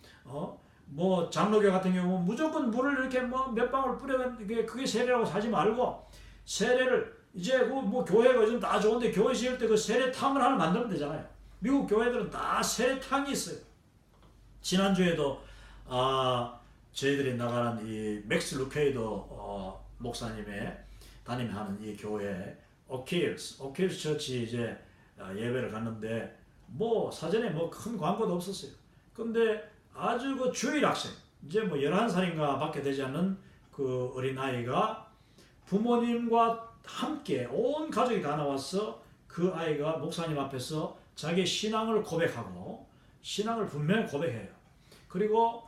뭐 장로교 같은 경우 무조건 물을 이렇게 뭐 몇 방울 뿌려면 그게 세례라고 하지 말고 세례를 이제 그 뭐 교회가 요즘 다 좋은데 교회 지을 때 그 세례탕을 하나 만들면 되잖아요. 미국 교회들은 다 세례탕이 있어요. 지난주에도 저희들이 나가는 이 맥스 루케이도 목사님의 담임하는 이 교회 오케일스 처치 이제 예배를 갔는데 뭐 사전에 뭐 큰 광고도 없었어요. 근데 아주 그 주일 학생 이제 뭐 11살인가 밖에 되지 않는 그 어린아이가 부모님과 함께 온 가족이 다 나와서 그 아이가 목사님 앞에서 자기 신앙을 고백하고 신앙을 분명히 고백해요. 그리고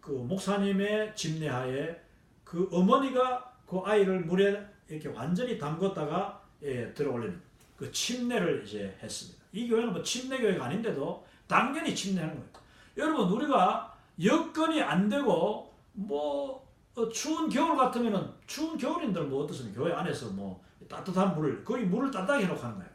그 목사님의 집례하에 그 어머니가 그 아이를 물에 이렇게 완전히 담궜다가 들어올리는 그 침례를 이제 했습니다. 이 교회는 뭐 침례 교회가 아닌데도 당연히 침례하는 거예요. 여러분 우리가 여건이 안 되고 뭐 추운 겨울 같으면은 추운 겨울인들 뭐 어떻습니까? 교회 안에서 뭐 따뜻한 물을 거의 물을 따뜻하게 해놓고 하는 거예요.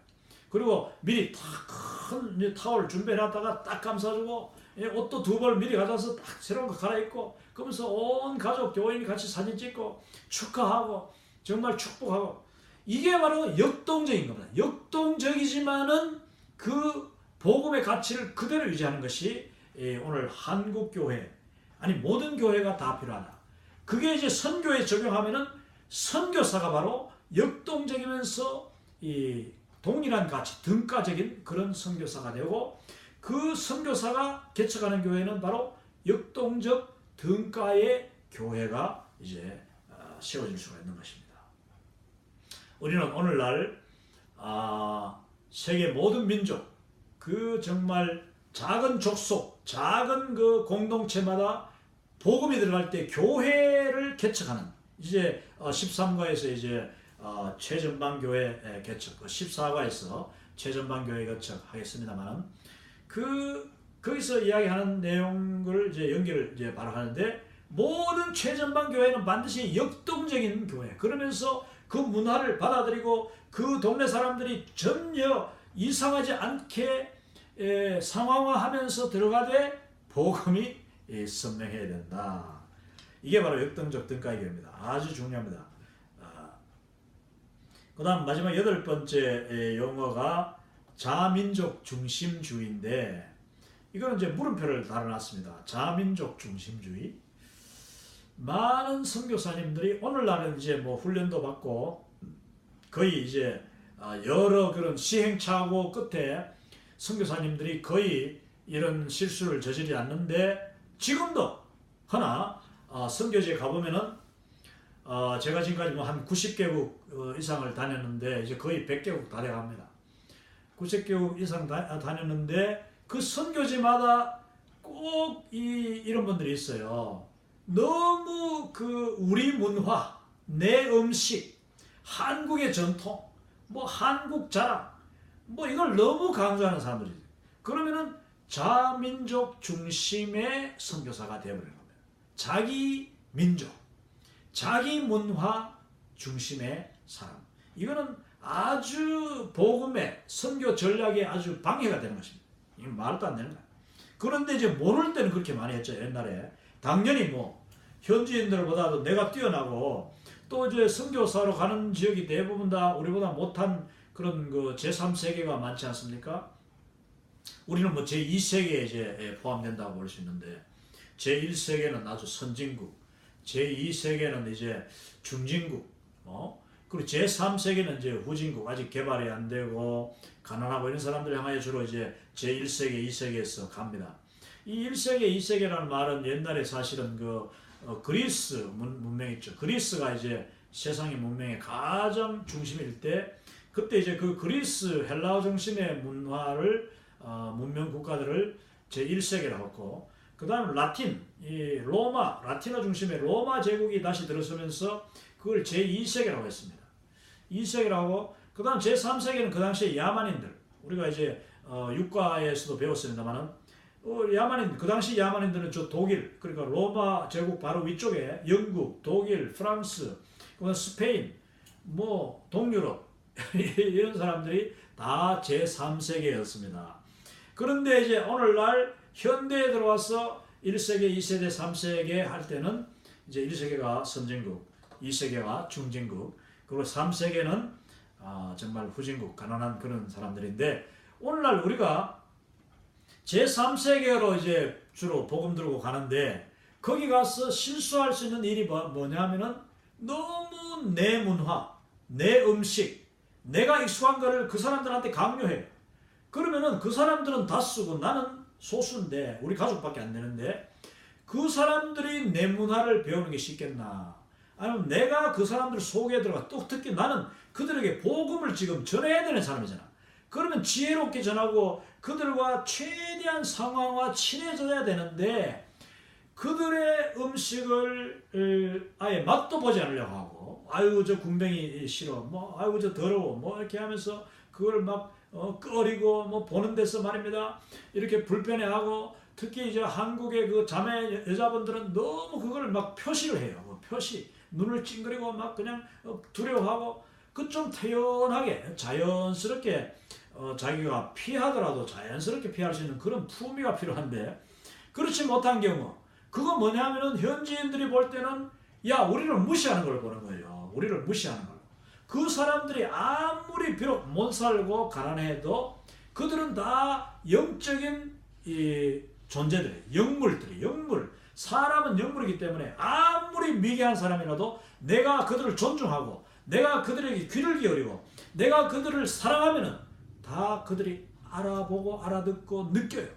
그리고 미리 큰 타월 준비해놨다가 딱 감싸주고 옷도 2벌 미리 가져와서 딱 새로운 거 갈아입고 그러면서 온 가족 교인이 같이 사진 찍고 축하하고 정말 축복하고 이게 바로 역동적인 겁니다. 역동적이지만은 그 복음의 가치를 그대로 유지하는 것이 오늘 한국 교회 아니 모든 교회가 다 필요하다. 그게 이제 선교에 적용하면은 선교사가 바로 역동적이면서 이 동일한 가치, 등가적인 그런 선교사가 되고 그 선교사가 개척하는 교회는 바로 역동적 등가의 교회가 이제 세워질 수가 있는 것입니다. 우리는 오늘날 세계 모든 민족 그 정말 작은 족속, 작은 그 공동체마다 복음이 들어갈 때 교회를 개척하는 이제 13과에서 이제 최전방교회 개척, 14과에서 최전방교회 개척하겠습니다만 거기서 이야기하는 내용을 이제 연결을 이제 바로 하는데 모든 최전방교회는 반드시 역동적인 교회 그러면서 그 문화를 받아들이고 그 동네 사람들이 전혀 이상하지 않게 상황화하면서 들어가되 복음이 선명해야 된다. 이게 바로 역동적 등가의 교회입니다. 아주 중요합니다. 그 다음 마지막 8번째 용어가 자민족 중심주의인데 이거는 이제 물음표를 달아놨습니다. 자민족 중심주의. 많은 선교사님들이 오늘날은 이제 뭐 훈련도 받고 거의 이제 여러 그런 시행착오 끝에 선교사님들이 거의 이런 실수를 저지르지 않는데 지금도 하나 선교지에 가보면은 제가 지금까지 뭐 한 90개국 이상을 다녔는데 이제 거의 100개국 다 돼갑니다. 90개국 이상 다녔는데 그 선교지마다 꼭 이런 분들이 있어요. 너무 그 우리 문화, 내 음식, 한국의 전통, 뭐 한국 자랑, 뭐 이걸 너무 강조하는 사람들이죠. 그러면은 자민족 중심의 선교사가 되어버리는 겁니다. 자기 민족, 자기 문화 중심의 사람. 이거는 아주 복음의 선교 전략에 아주 방해가 되는 것입니다. 이건 말도 안 되는 거예요. 그런데 이제 모를 때는 그렇게 많이 했죠. 옛날에 당연히 뭐 현지인들보다도 내가 뛰어나고 또 이제 선교사로 가는 지역이 대부분 다 우리보다 못한 그런 그 제3세계가 많지 않습니까? 우리는 뭐 제2세계에 이제 포함된다고 볼 수 있는데 제1세계는 아주 선진국, 제2세계는 이제 중진국, 그리고 제3세계는 이제 후진국, 아직 개발이 안 되고 가난하고 이런 사람들 향하여 주로 이제 제1세계, 2세계에서 갑니다. 이 1세계, 2세계라는 말은 옛날에 사실은 그 그리스 문명 있죠. 그리스가 이제 세상의 문명의 가장 중심일 때 그때 이제 그 그리스 헬라어 중심의 문화를 문명 국가들을 제1세계라고 했고 그 다음 라틴, 이 로마, 라틴어 중심의 로마 제국이 다시 들어서면서 그걸 제2세계라고 했습니다. 2세계라고 그 다음 제3세계는 그 당시에 야만인들 우리가 이제 육과에서도 배웠습니다만은 야만인 그 당시 야만인들은 저 독일 그러니까 로마 제국 바로 위쪽에 영국, 독일, 프랑스, 그다음 스페인, 뭐 동유럽 이런 사람들이 다 제3세계였습니다. 그런데 이제 오늘날 현대에 들어와서 1세계, 2세계, 3세계 할 때는 이제 1세계가 선진국, 2세계가 중진국, 그리고 3세계는 정말 후진국, 가난한 그런 사람들인데 오늘날 우리가 제3세계로 이제 주로 복음 들고 가는데 거기 가서 실수할 수 있는 일이 뭐냐면은 너무 내 문화, 내 음식, 내가 익숙한 거를 그 사람들한테 강요해요. 그러면은 그 사람들은 다수고 나는 소수인데 우리 가족밖에 안 되는데 그 사람들이 내 문화를 배우는 게 쉽겠나? 아니면 내가 그 사람들 속에 들어가 또 특히 나는 그들에게 복음을 지금 전해야 되는 사람이잖아. 그러면 지혜롭게 전하고 그들과 최대한 상황화 친해져야 되는데 그들의 음식을 아예 맛도 보지 않으려고 하고 아유 저 군뱅이 싫어 뭐 아유 저 더러워 뭐 이렇게 하면서 그걸 막 끓이고 뭐 보는 데서 말입니다 이렇게 불편해하고 특히 이제 한국의 그 자매 여자분들은 너무 그걸 막 표시를 해요. 뭐 표시 눈을 찡그리고 막 그냥 두려워하고 그 좀 태연하게 자연스럽게 자기가 피하더라도 자연스럽게 피할 수 있는 그런 품위가 필요한데 그렇지 못한 경우 그거 뭐냐면은 현지인들이 볼 때는 야 우리를 무시하는 걸 보는 거예요. 우리를 무시하는 걸. 그 사람들이 아무리 비록 못 살고 가난해도 그들은 다 영적인 이 존재들이 영물들이 영물 사람은 영물이기 때문에 아무리 미개한 사람이라도 내가 그들을 존중하고 내가 그들에게 귀를 기울이고 내가 그들을 사랑하면은 다 그들이 알아보고 알아듣고 느껴요.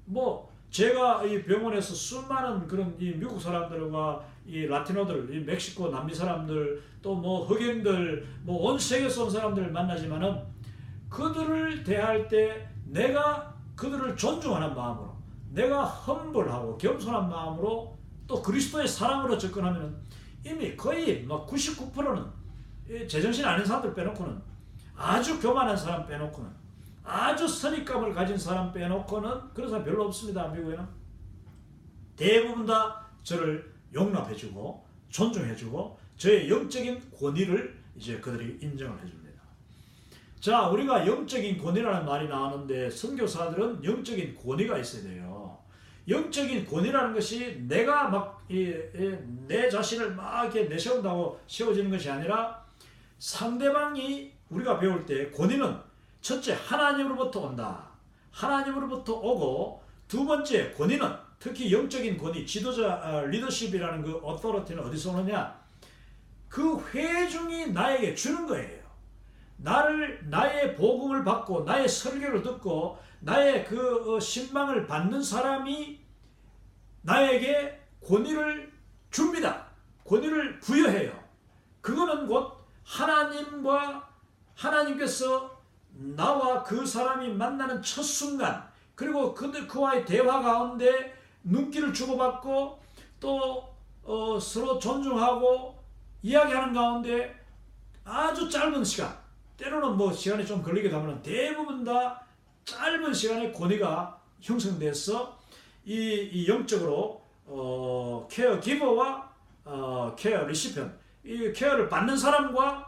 뭐 제가 이 병원에서 수많은 그런 이 미국 사람들과 이 라티노들, 이 멕시코 남미 사람들 또 뭐 흑인들 뭐 온 세계에서 온 사람들을 만나지만은 그들을 대할 때 내가 그들을 존중하는 마음으로 내가 험불하고 겸손한 마음으로 또 그리스도의 사랑으로 접근하면은 이미 거의 막 99%는 제정신 아닌 사람들 빼놓고는 아주 교만한 사람 빼놓고는 아주 선입감을 가진 사람 빼놓고는 그런 사람 별로 없습니다. 미국에는 대부분 다 저를 용납해주고 존중해주고 저의 영적인 권위를 이제 그들이 인정을 해줍니다. 자, 우리가 영적인 권위라는 말이 나오는데 선교사들은 영적인 권위가 있어야 돼요. 영적인 권위라는 것이 내가 막 내 자신을 막 이렇게 내세운다고 세워지는 것이 아니라 상대방이 우리가 배울 때 권위는 첫째 하나님으로부터 온다. 하나님으로부터 오고 두 번째 권위는 특히 영적인 권위, 지도자 리더십이라는 그 어토리티는 어디서 오느냐? 그 회중이 나에게 주는 거예요. 나의 복음을 받고 나의 설교를 듣고 나의 그 신망을 받는 사람이 나에게 권위를 줍니다. 권위를 부여해요. 그거는 곧 하나님께서 나와 그 사람이 만나는 첫 순간 그리고 그와의 대화 가운데 눈길을 주고받고 또 서로 존중하고 이야기하는 가운데 아주 짧은 시간 때로는 뭐 시간이 좀 걸리기도 하면 대부분 다 짧은 시간에 권위가 형성돼서 이 영적으로 케어 기버와 케어 리시편 이 케어를 받는 사람과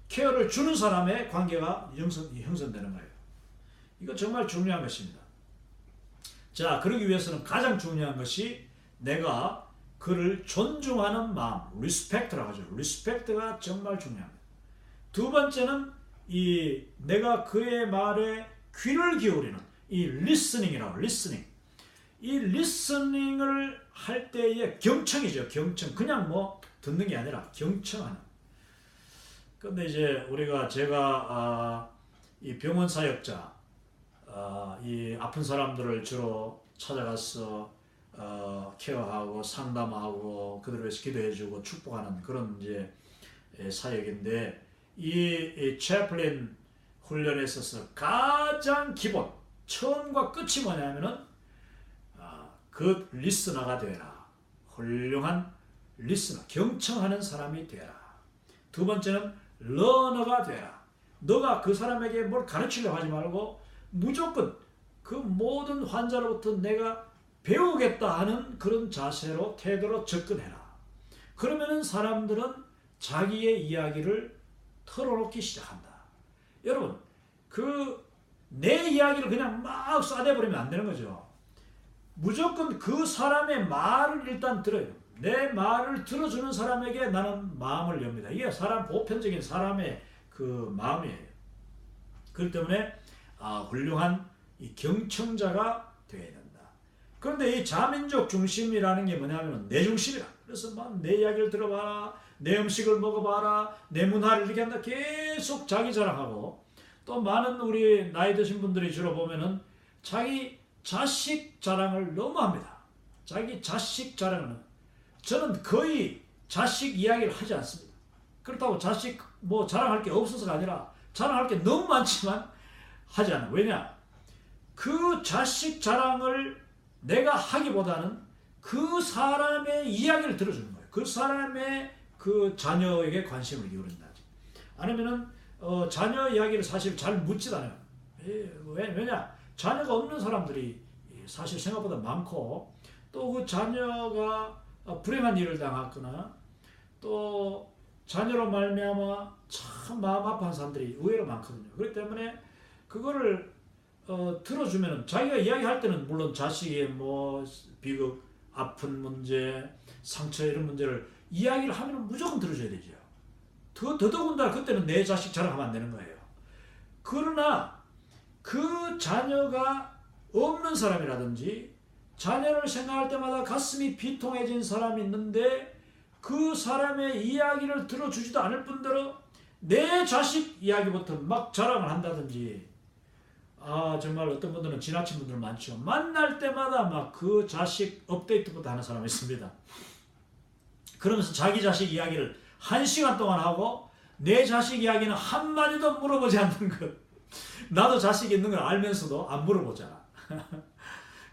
케어를 주는 사람의 관계가 형성되는 거예요. 이거 정말 중요한 것입니다. 자, 그러기 위해서는 가장 중요한 것이 내가 그를 존중하는 마음, 리스펙트라고 하죠. 리스펙트가 정말 중요합니다. 두 번째는 내가 그의 말에 귀를 기울이는 이 리스닝이라고 리스닝. 이 리스닝을 할 때의 경청이죠. 경청. 그냥 뭐 듣는 게 아니라 경청하는. 근데 이제 제가 이 병원 사역자, 이 아픈 사람들을 주로 찾아가서 케어하고 상담하고 그들을 위해서 기도해주고 축복하는 그런 이제 사역인데 이 채플린 훈련에 있어서 가장 기본 처음과 끝이 뭐냐면은 그 리스너가 되라. 훌륭한 리스너, 경청하는 사람이 되라. 두 번째는 러너가 되라. 너가 그 사람에게 뭘 가르치려고 하지 말고 무조건 그 모든 환자로부터 내가 배우겠다 하는 그런 자세로 태도로 접근해라. 그러면은 사람들은 자기의 이야기를 털어놓기 시작한다. 여러분, 내 이야기를 그냥 막 쏴대버리면 안 되는 거죠. 무조건 그 사람의 말을 일단 들어요. 내 말을 들어주는 사람에게 나는 마음을 엽니다. 이게 보편적인 사람의 그 마음이에요. 그렇기 때문에 훌륭한 이 경청자가 되어야 된다. 그런데 이 자민족 중심이라는 게 뭐냐면 내 중심이라. 그래서 막 내 이야기를 들어봐라, 내 음식을 먹어봐라, 내 문화를 이렇게 한다. 계속 자기 자랑하고, 또 많은 우리 나이 드신 분들이 주로 보면은 자기 자식 자랑을 너무 합니다. 자기 자식 자랑을. 저는 거의 자식 이야기를 하지 않습니다. 그렇다고 자식 뭐 자랑할 게 없어서가 아니라 자랑할 게 너무 많지만 하지 않아요. 왜냐? 그 자식 자랑을 내가 하기보다는 그 사람의 이야기를 들어주는 거예요. 그 사람의 그 자녀에게 관심을 기울인다. 아니면은 자녀 이야기를 사실 잘 묻지도 않아요. 왜냐? 자녀가 없는 사람들이 사실 생각보다 많고, 또 그 자녀가 불행한 일을 당했거나 또 자녀로 말미암아 참 마음 아파한 사람들이 의외로 많거든요. 그렇기 때문에 그거를 들어주면은 자기가 이야기할 때는 물론 자식의 뭐 비극, 아픈 문제, 상처 이런 문제를 이야기를 하면 무조건 들어줘야 되죠. 더더군다나 그때는 내 자식 자랑하면 안 되는 거예요. 그러나 그 자녀가 없는 사람이라든지 자녀를 생각할 때마다 가슴이 비통해진 사람이 있는데 그 사람의 이야기를 들어주지도 않을 뿐더러 내 자식 이야기부터 막 자랑을 한다든지, 정말 어떤 분들은 지나친 분들 많죠. 만날 때마다 막 그 자식 업데이트부터 하는 사람이 있습니다. 그러면서 자기 자식 이야기를 1시간 동안 하고 내 자식 이야기는 한마디도 물어보지 않는 것. 나도 자식 있는 걸 알면서도 안 물어보잖아.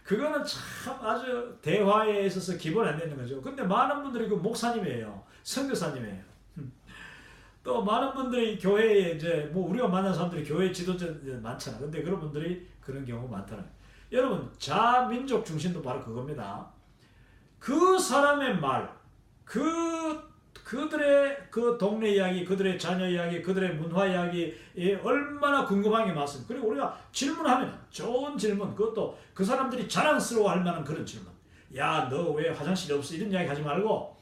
그거는 참 아주 대화에 있어서 기본 안 되는 거죠. 근데 많은 분들이 그 목사님이에요. 선교사님이에요. 또 많은 분들이 교회에 이제 뭐 우리가 만난 사람들이 교회 지도자 많잖아. 근데 그런 분들이 그런 경우가 많더라고요. 여러분, 자민족 중심도 바로 그겁니다. 그 사람의 말, 그들의 그 동네 이야기, 그들의 자녀 이야기, 그들의 문화 이야기에 얼마나 궁금한 게 많습니다. 그리고 우리가 질문하면 좋은 질문, 그것도 그 사람들이 자랑스러워할 만한 그런 질문. 야, 너 왜 화장실이 없어? 이런 이야기 하지 말고,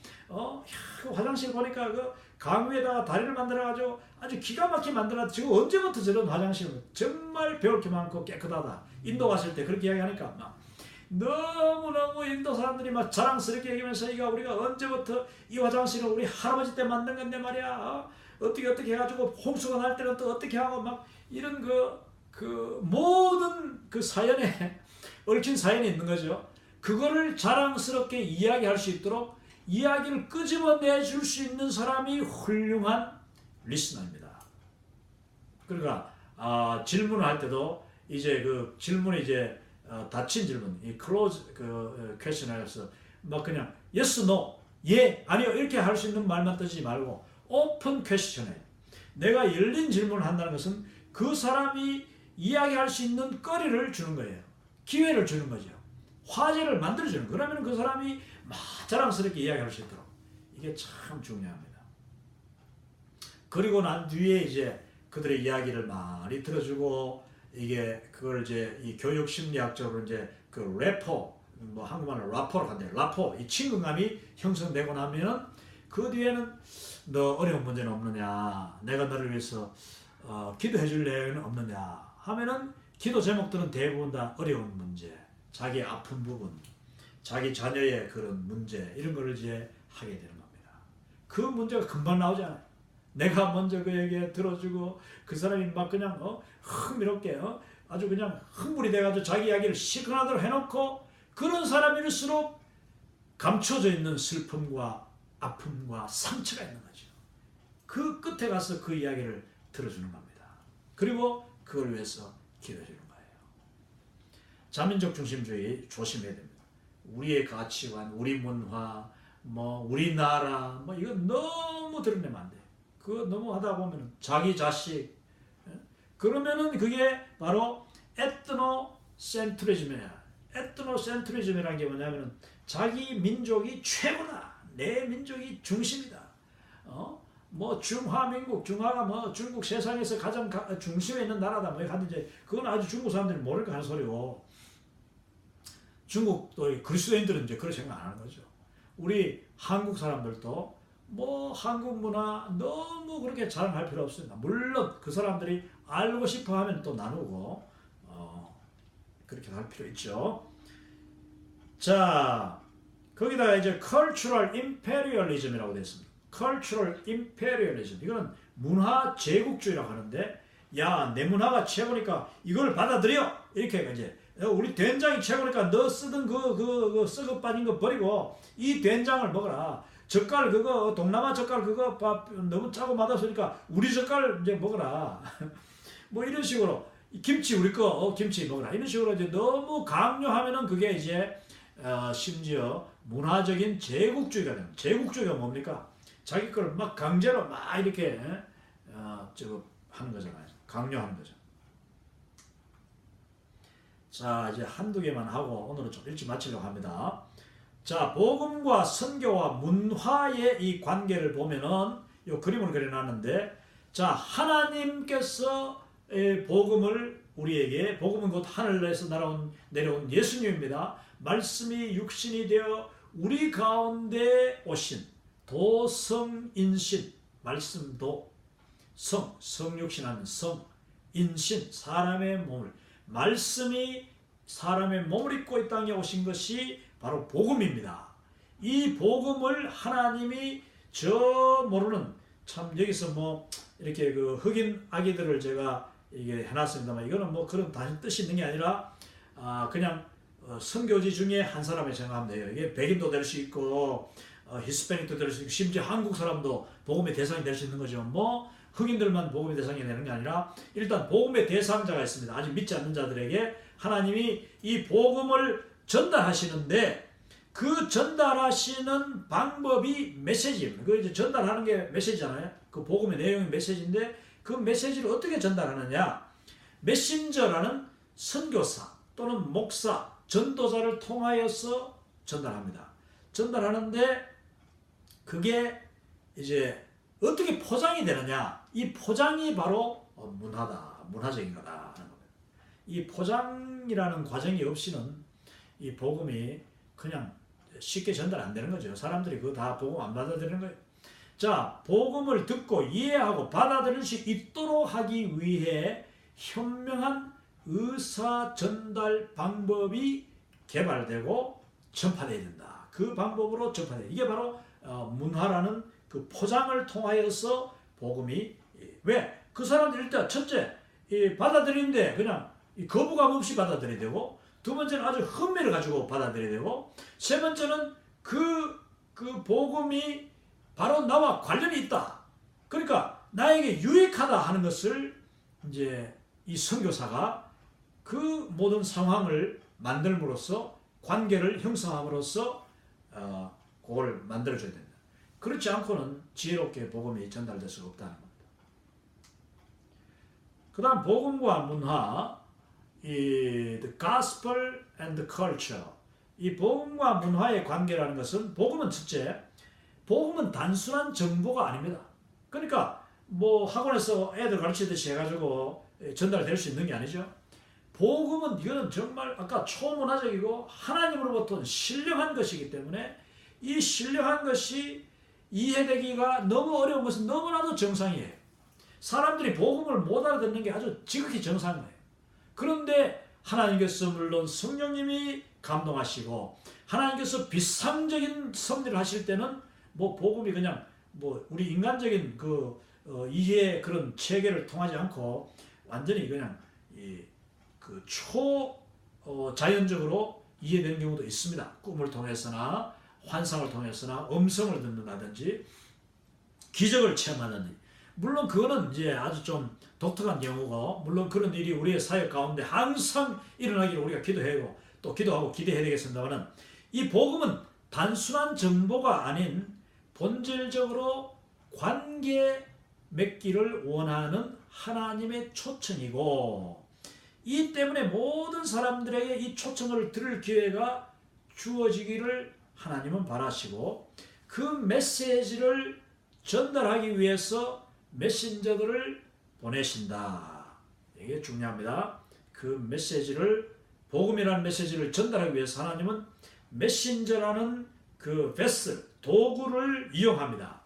그 화장실 보니까 그 강위에다가 다리를 만들어가지고 아주 기가 막히게 만들어놨다. 지금 언제부터 저런 화장실은 정말 배울 게 많고 깨끗하다. 인도 갔을 때 그렇게 이야기하니까 막 너무너무 인도 사람들이 막 자랑스럽게 얘기하면서 우리가 언제부터 이 화장실은 우리 할아버지 때 만든 건데 말이야. 어떻게 해가지고 홍수가 날 때는 또 어떻게 하고 막 이런 그 모든 그 사연에 얽힌 사연이 있는 거죠. 그거를 자랑스럽게 이야기할 수 있도록 이야기를 끄집어내줄 수 있는 사람이 훌륭한 리스너입니다. 그러니까 질문을 할 때도 이제 그 질문이 이제 닫힌 질문, 이 클로즈 퀘스천에서 막 그냥 yes, no, 예, 아니요 이렇게 할 수 있는 말만 뜨지 말고 오픈 퀘스천에 내가 열린 질문을 한다는 것은 그 사람이 이야기할 수 있는 거리를 주는 거예요. 기회를 주는 거죠. 화제를 만들어주는 거예요. 그러면 그 사람이 막 자랑스럽게 이야기할 수 있도록. 이게 참 중요합니다. 그리고 난 뒤에 이제 그들의 이야기를 많이 들어주고, 이게 그걸 이제 이 교육 심리학적으로 이제 그 래포, 뭐 한국말로 라포로 한대요. 라포, 이 친근감이 형성되고 나면은 그 뒤에는 너 어려운 문제는 없느냐, 내가 너를 위해서 기도해 줄 내용은 없느냐 하면은 기도 제목들은 대부분 다 어려운 문제, 자기 아픈 부분, 자기 자녀의 그런 문제, 이런 걸 이제 하게 되는 겁니다. 그 문제가 금방 나오지 않아요. 내가 먼저 그에게 들어주고 그 사람이 막 그냥 흥미롭게 아주 그냥 흥분이 돼가지고 자기 이야기를 시큰하도록 해놓고, 그런 사람일수록 감춰져 있는 슬픔과 아픔과 상처가 있는 거죠. 그 끝에 가서 그 이야기를 들어주는 겁니다. 그리고 그걸 위해서 기도해 주는 거예요. 자민족 중심주의 조심해야 됩니다. 우리의 가치관, 우리 문화, 뭐 우리나라, 뭐 이거 너무 드러내면 안 돼요. 그거 너무 하다 보면 자기 자식, 그러면은 그게 바로 에트노센트리즘이야. 에트노센트리즘이라는 게 뭐냐면은 자기 민족이 최고다. 내 민족이 중심이다. 뭐 중화민국, 중화가 뭐 중국 세상에서 가장 중심에 있는 나라다. 뭐 하든지 그건 아주 중국 사람들이 모르니까 하는 소리고, 중국 또 그리스도인들은 이제 그런 생각 안 하는 거죠. 우리 한국 사람들도 뭐 한국 문화 너무 그렇게 자랑할 필요 없습니다. 물론 그 사람들이 알고 싶어 하면 또 나누고 그렇게 할 필요 있죠. 자, 거기다가 이제 cultural imperialism이라고 되어 있습니다. cultural imperialism. 이거는 문화 제국주의라고 하는데, 야, 내 문화가 최고니까 이걸 받아들여. 이렇게 이제 우리 된장이 최고니까 너 쓰던 그 썩어 빠진 거 버리고 이 된장을 먹어라. 젓갈 그거 동남아 젓갈 그거 밥 너무 짜고 맛없으니까 우리 젓갈 이제 먹어라. 뭐 이런 식으로 김치 우리 거 김치 먹어라. 이런 식으로 이제 너무 강요하면은 그게 이제 심지어 문화적인 제국주의가 됩니다. 제국주의가 뭡니까? 자기 걸 막 강제로 막 이렇게 저거 하는 거잖아요. 강요하는 거죠. 자, 이제 한두 개만 하고 오늘은 좀 일찍 마치려고 합니다. 자, 복음과 선교와 문화의 이 관계를 보면은 이 그림을 그려놨는데, 자, 하나님께서 복음을 우리에게, 복음은 곧 하늘에서 내려온 예수님입니다. 말씀이 육신이 되어 우리 가운데 오신 도성인신, 말씀도 성육신하는 성인신, 사람의 몸을, 말씀이 사람의 몸을 입고 이 땅에 오신 것이 바로 복음입니다. 이 복음을 하나님이 저 모르는, 참 여기서 뭐 이렇게 그 흑인 아기들을 제가 이게 해놨습니다만, 이거는 뭐 그런 다른 뜻이 있는 게 아니라 그냥 선교지 중에 한 사람을 생각하면 돼요. 이게 백인도 될 수 있고 히스패닉도 될 수 있고 심지어 한국 사람도 복음의 대상이 될 수 있는 거죠. 뭐 흑인들만 복음의 대상이 되는 게 아니라 일단 복음의 대상자가 있습니다. 아직 믿지 않는 자들에게 하나님이 이 복음을 전달하시는데, 그 전달하시는 방법이 메시지입니다. 그 이제 전달하는 게 메시지잖아요. 그 복음의 내용이 메시지인데, 그 메시지를 어떻게 전달하느냐? 메신저라는 선교사 또는 목사, 전도자를 통하여서 전달합니다. 전달하는데 그게 이제 어떻게 포장이 되느냐? 이 포장이 바로 문화다, 문화적인 거다 하는 겁니다. 이 포장이라는 과정이 없이는 이 복음이 그냥 쉽게 전달 안 되는 거죠. 사람들이 그거 다 복음 안 받아들이는 거예요. 자, 복음을 듣고 이해하고 받아들일 수 있도록 하기 위해 현명한 의사 전달 방법이 개발되고 전파되어야 된다. 그 방법으로 전파돼야 된다. 이게 바로 문화라는 그 포장을 통하여서 복음이, 왜? 그 사람들 일단 첫째 받아들이는데 그냥 거부감 없이 받아들여야 되고, 두 번째는 아주 흥미를 가지고 받아들여야 되고, 세 번째는 그 복음이 바로 나와 관련이 있다. 그러니까 나에게 유익하다 하는 것을 이제 이 선교사가 그 모든 상황을 만들므로써, 관계를 형성함으로써 그걸 만들어줘야 된다. 그렇지 않고는 지혜롭게 복음이 전달될 수가 없다는 겁니다. 그 다음 복음과 문화, the gospel and the culture. 이 복음과 문화의 관계라는 것은, 복음은 첫째, 복음은 단순한 정보가 아닙니다. 그러니까 뭐 학원에서 애들 가르치듯이 해가지고 전달될 수 있는 게 아니죠. 복음은 이거는 정말 아까 초문화적이고 하나님으로부터 신령한 것이기 때문에, 이 신령한 것이 이해되기가 너무 어려운 것은 너무나도 정상이에요. 사람들이 복음을 못 알아듣는 게 아주 지극히 정상이에요. 그런데 하나님께서 물론 성령님이 감동하시고 하나님께서 비상적인 섭리를 하실 때는 뭐 복음이 그냥 뭐 우리 인간적인 그 이해 그런 체계를 통하지 않고 완전히 그냥 그 자연적으로 이해되는 경우도 있습니다. 꿈을 통해서나 환상을 통해서나 음성을 듣는다든지 기적을 체험하든지. 물론 그거는 이제 아주 좀 독특한 경우고, 물론 그런 일이 우리의 사역 가운데 항상 일어나기를 우리가 기도하고 또 기도하고 기대해야 되겠습니다만, 이 복음은 단순한 정보가 아닌 본질적으로 관계 맺기를 원하는 하나님의 초청이고, 이 때문에 모든 사람들에게 이 초청을 들을 기회가 주어지기를 하나님은 바라시고, 그 메시지를 전달하기 위해서 메신저들을 보내신다. 이게 중요합니다. 그 메시지를, 복음이라는 메시지를 전달하기 위해서 하나님은 메신저라는 그 베슬, 도구를 이용합니다.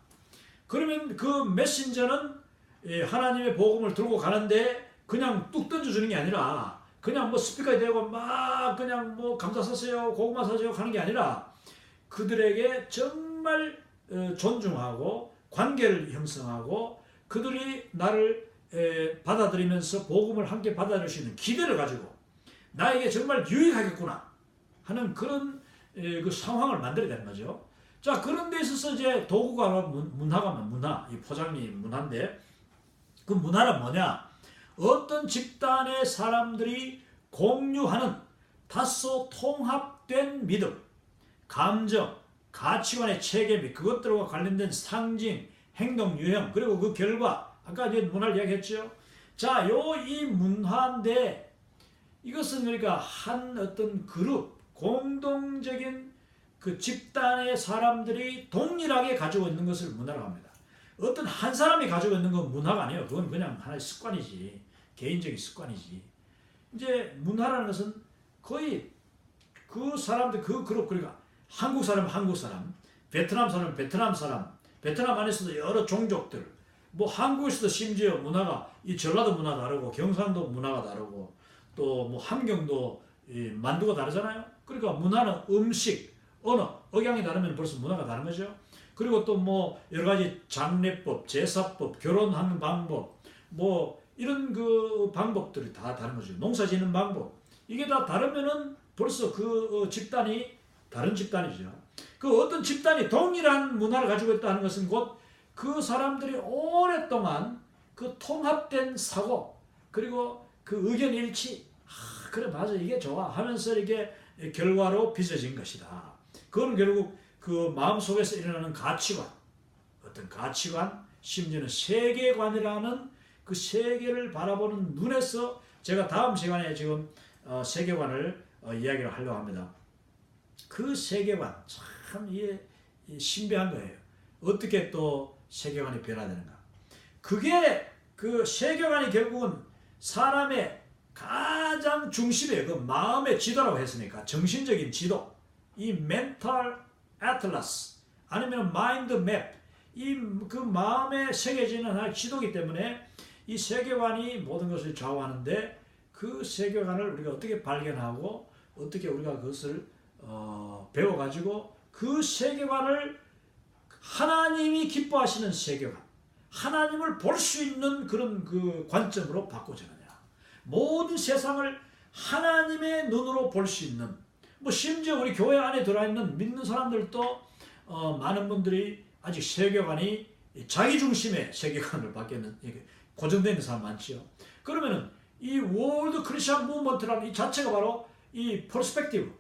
그러면 그 메신저는 하나님의 복음을 들고 가는데 그냥 뚝 던져주는 게 아니라, 그냥 뭐 스피커에 대고 막 그냥 뭐 감자 사세요, 고구마 사세요 하는 게 아니라, 그들에게 정말 존중하고 관계를 형성하고, 그들이 나를 받아들이면서 복음을 함께 받아들일 수 있는 기대를 가지고 나에게 정말 유익하겠구나 하는 그런 그 상황을 만들어야 되는 거죠. 자, 그런 데 있어서 이제 도구가 문화, 이 포장이 문화인데, 그 문화는 뭐냐? 어떤 집단의 사람들이 공유하는 다소 통합된 믿음, 감정, 가치관의 체계 및 그것들과 관련된 상징, 행동, 유형, 그리고 그 결과, 아까 이제 문화를 이야기했죠. 자, 이 문화인데, 이것은 그러니까 한 어떤 그룹, 공동적인 그 집단의 사람들이 동일하게 가지고 있는 것을 문화라고 합니다. 어떤 한 사람이 가지고 있는 건 문화가 아니에요. 그건 그냥 하나의 습관이지. 개인적인 습관이지. 이제 문화라는 것은 거의 그 사람들, 그 그룹, 그러니까 한국 사람은 한국 사람, 베트남 사람은 베트남 사람, 베트남 안에서도 여러 종족들, 뭐 한국에서도 심지어 문화가, 이 전라도 문화 다르고 경상도 문화가 다르고 또 뭐 함경도 만두가 다르잖아요. 그러니까 문화는 음식, 언어, 억양이 다르면 벌써 문화가 다른 거죠. 그리고 또 뭐 여러 가지 장례법, 제사법, 결혼하는 방법, 뭐 이런 그 방법들이 다 다른 거죠. 농사 짓는 방법, 이게 다 다르면은 벌써 그 집단이 다른 집단이죠. 그 어떤 집단이 동일한 문화를 가지고 있다는 것은 곧 그 사람들이 오랫동안 그 통합된 사고, 그리고 그 의견 일치, 그래 맞아 이게 좋아 하면서 이게 결과로 빚어진 것이다. 그건 결국 그 마음속에서 일어나는 가치관, 어떤 가치관, 심지어는 세계관이라는 그 세계를 바라보는 눈에서, 제가 다음 시간에 지금 세계관을 이야기를 하려고 합니다. 그 세계관 참 이게 신비한 거예요. 어떻게 또 세계관이 변화되는가? 그게 그 세계관이 결국은 사람의 가장 중심에 그 마음의 지도라고 했으니까, 정신적인 지도, 이 멘탈 애틀라스 아니면 마인드 맵, 이 그 마음에 새겨지는 하나의 지도이기 때문에 이 세계관이 모든 것을 좌우하는데, 그 세계관을 우리가 어떻게 발견하고 어떻게 우리가 그것을 배워가지고 그 세계관을 하나님이 기뻐하시는 세계관, 하나님을 볼 수 있는 그런 그 관점으로 바꿔주느냐. 모든 세상을 하나님의 눈으로 볼 수 있는, 뭐 심지어 우리 교회 안에 들어있는 믿는 사람들도 많은 분들이 아직 세계관이 자기 중심의 세계관을 받기는 고정되어 있는 사람 많지요. 그러면은 이 월드 크리스천 무브먼트라는 이 자체가 바로 이 퍼스펙티브,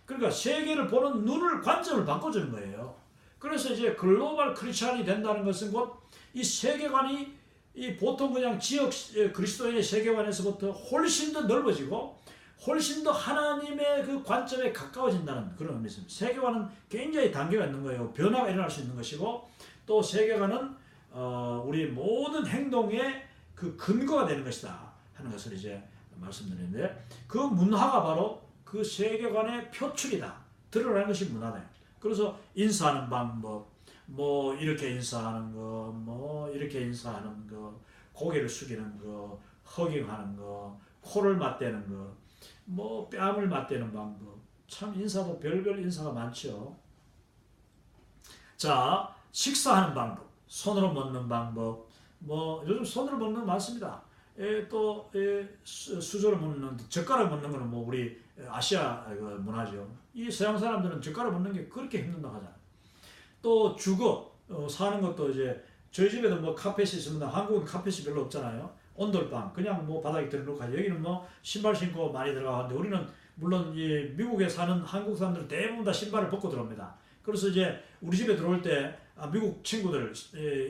그러니까 세계를 보는 눈을, 관점을 바꿔주는 거예요. 그래서 이제 글로벌 크리스천이 된다는 것은 곧 이 세계관이 이 보통 그냥 지역 그리스도인의 세계관에서부터 훨씬 더 넓어지고 훨씬 더 하나님의 그 관점에 가까워진다는 그런 의미입니다. 세계관은 굉장히 단계가 있는 거예요. 변화가 일어날 수 있는 것이고, 또 세계관은 우리 모든 행동의 그 근거가 되는 것이다 하는 것을 이제 말씀드리는데, 그 문화가 바로 그 세계관의 표출이다, 드러나는 것이 문화다. 그래서 인사하는 방법, 뭐 이렇게 인사하는 거, 뭐 이렇게 인사하는 거, 고개를 숙이는 거, 허깅하는 거, 코를 맞대는 거, 뭐 뺨을 맞대는 방법, 참 인사도 별별 인사가 많죠. 자, 식사하는 방법, 손으로 먹는 방법, 뭐 요즘 손으로 먹는 거 많습니다. 또 수저로 먹는, 젓가락 먹는 거는 뭐 우리 아시아 문화죠. 이 서양 사람들은 젓가락 먹는 게 그렇게 힘든다고 하잖아요. 또 주거 사는 것도 이제 저희 집에도 뭐 카펫이 있습니다. 한국은 카펫이 별로 없잖아요. 온돌방 그냥 뭐 바닥에 들어놓고 하죠. 여기는 뭐 신발 신고 많이 들어가는데, 우리는 물론 이 미국에 사는 한국 사람들은 대부분 다 신발을 벗고 들어옵니다. 그래서 이제 우리 집에 들어올 때 미국 친구들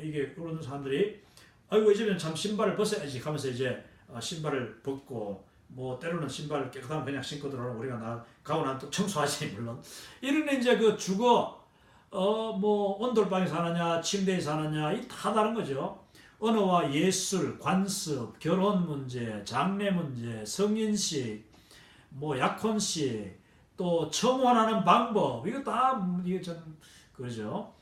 이게 그런 사람들이 아이고 이 집에는 참 신발을 벗어야지 하면서 이제 신발을 벗고 뭐 때로는 신발을 깨끗하면 그냥 신고 들어오는 우리가 가고 나면 또 청소하지 물론. 이런 이제 그 주거 뭐 온돌방에 사느냐 침대에 사느냐 이 다 다른 거죠. 언어와 예술, 관습, 결혼 문제, 장래 문제, 성인식, 뭐 약혼식, 또 청혼하는 방법 이거 다 이게 좀 그러죠.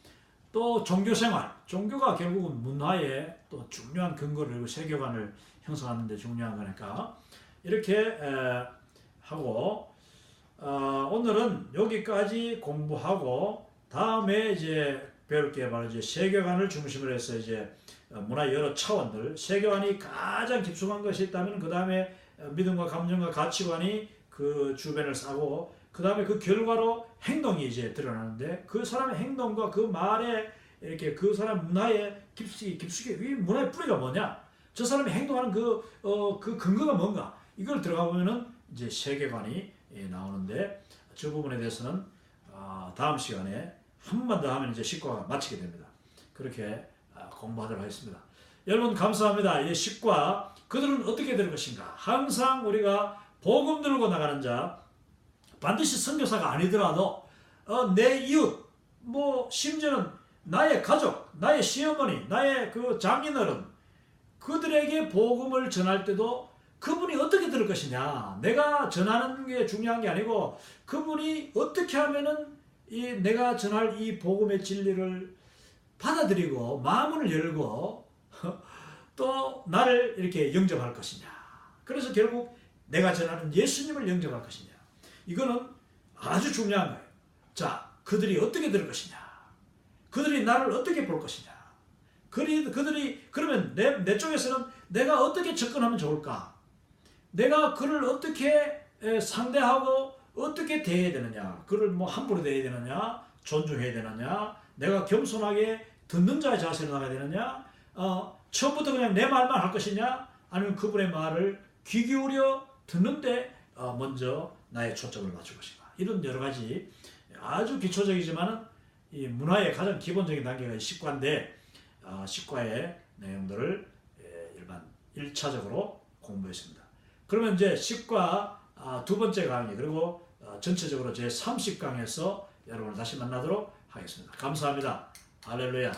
또 종교생활, 종교가 결국은 문화의 또 중요한 근거를 그리고 세계관을 형성하는 데 중요한 거니까 이렇게 하고 오늘은 여기까지 공부하고 다음에 이제 배울 게 바로 이제 세계관을 중심으로 해서 이제 문화의 여러 차원들, 세계관이 가장 깊숙한 것이 있다면 그 다음에 믿음과 감정과 가치관이 그 주변을 싸고 그 다음에 그 결과로 행동이 이제 드러나는데 그 사람의 행동과 그 말에 이렇게 그 사람 문화의 깊숙이 이 문화의 뿌리가 뭐냐? 저 사람이 행동하는 그 근거가 뭔가? 이걸 들어가 보면은 이제 세계관이 나오는데 저 부분에 대해서는 다음 시간에 한 번 더 하면 이제 식과가 마치게 됩니다. 그렇게 공부하도록 하겠습니다. 여러분 감사합니다. 이 식과 그들은 어떻게 될 것인가? 항상 우리가 복음 들고 나가는 자 반드시 선교사가 아니더라도 내 이웃 뭐 심지어는 나의 가족, 나의 시어머니, 나의 그 장인어른 그들에게 복음을 전할 때도 그분이 어떻게 들을 것이냐 내가 전하는 게 중요한 게 아니고 그분이 어떻게 하면은 이 내가 전할 이 복음의 진리를 받아들이고 마음을 열고 또 나를 이렇게 영접할 것이냐 그래서 결국 내가 전하는 예수님을 영접할 것이냐 이거는 아주 중요한 거예요. 자 그들이 어떻게 들을 것이냐 그들이 나를 어떻게 볼 것이냐 그들이 그러면 내 쪽에서는 내가 어떻게 접근하면 좋을까 내가 그를 어떻게 상대하고 어떻게 대해야 되느냐 그를 뭐 함부로 대해야 되느냐 존중해야 되느냐 내가 겸손하게 듣는 자의 자세로 나가야 되느냐 처음부터 그냥 내 말만 할 것이냐 아니면 그분의 말을 귀 기울여 듣는데 먼저 나의 초점을 맞출 것인가 이런 여러 가지 아주 기초적이지만은 이 문화의 가장 기본적인 단계가 식과인데 식과의 내용들을 일반 1차적으로 공부했습니다. 그러면 이제 식과 두 번째 강의 그리고 전체적으로 제 30강에서 여러분을 다시 만나도록 하겠습니다. 감사합니다. 할렐루야.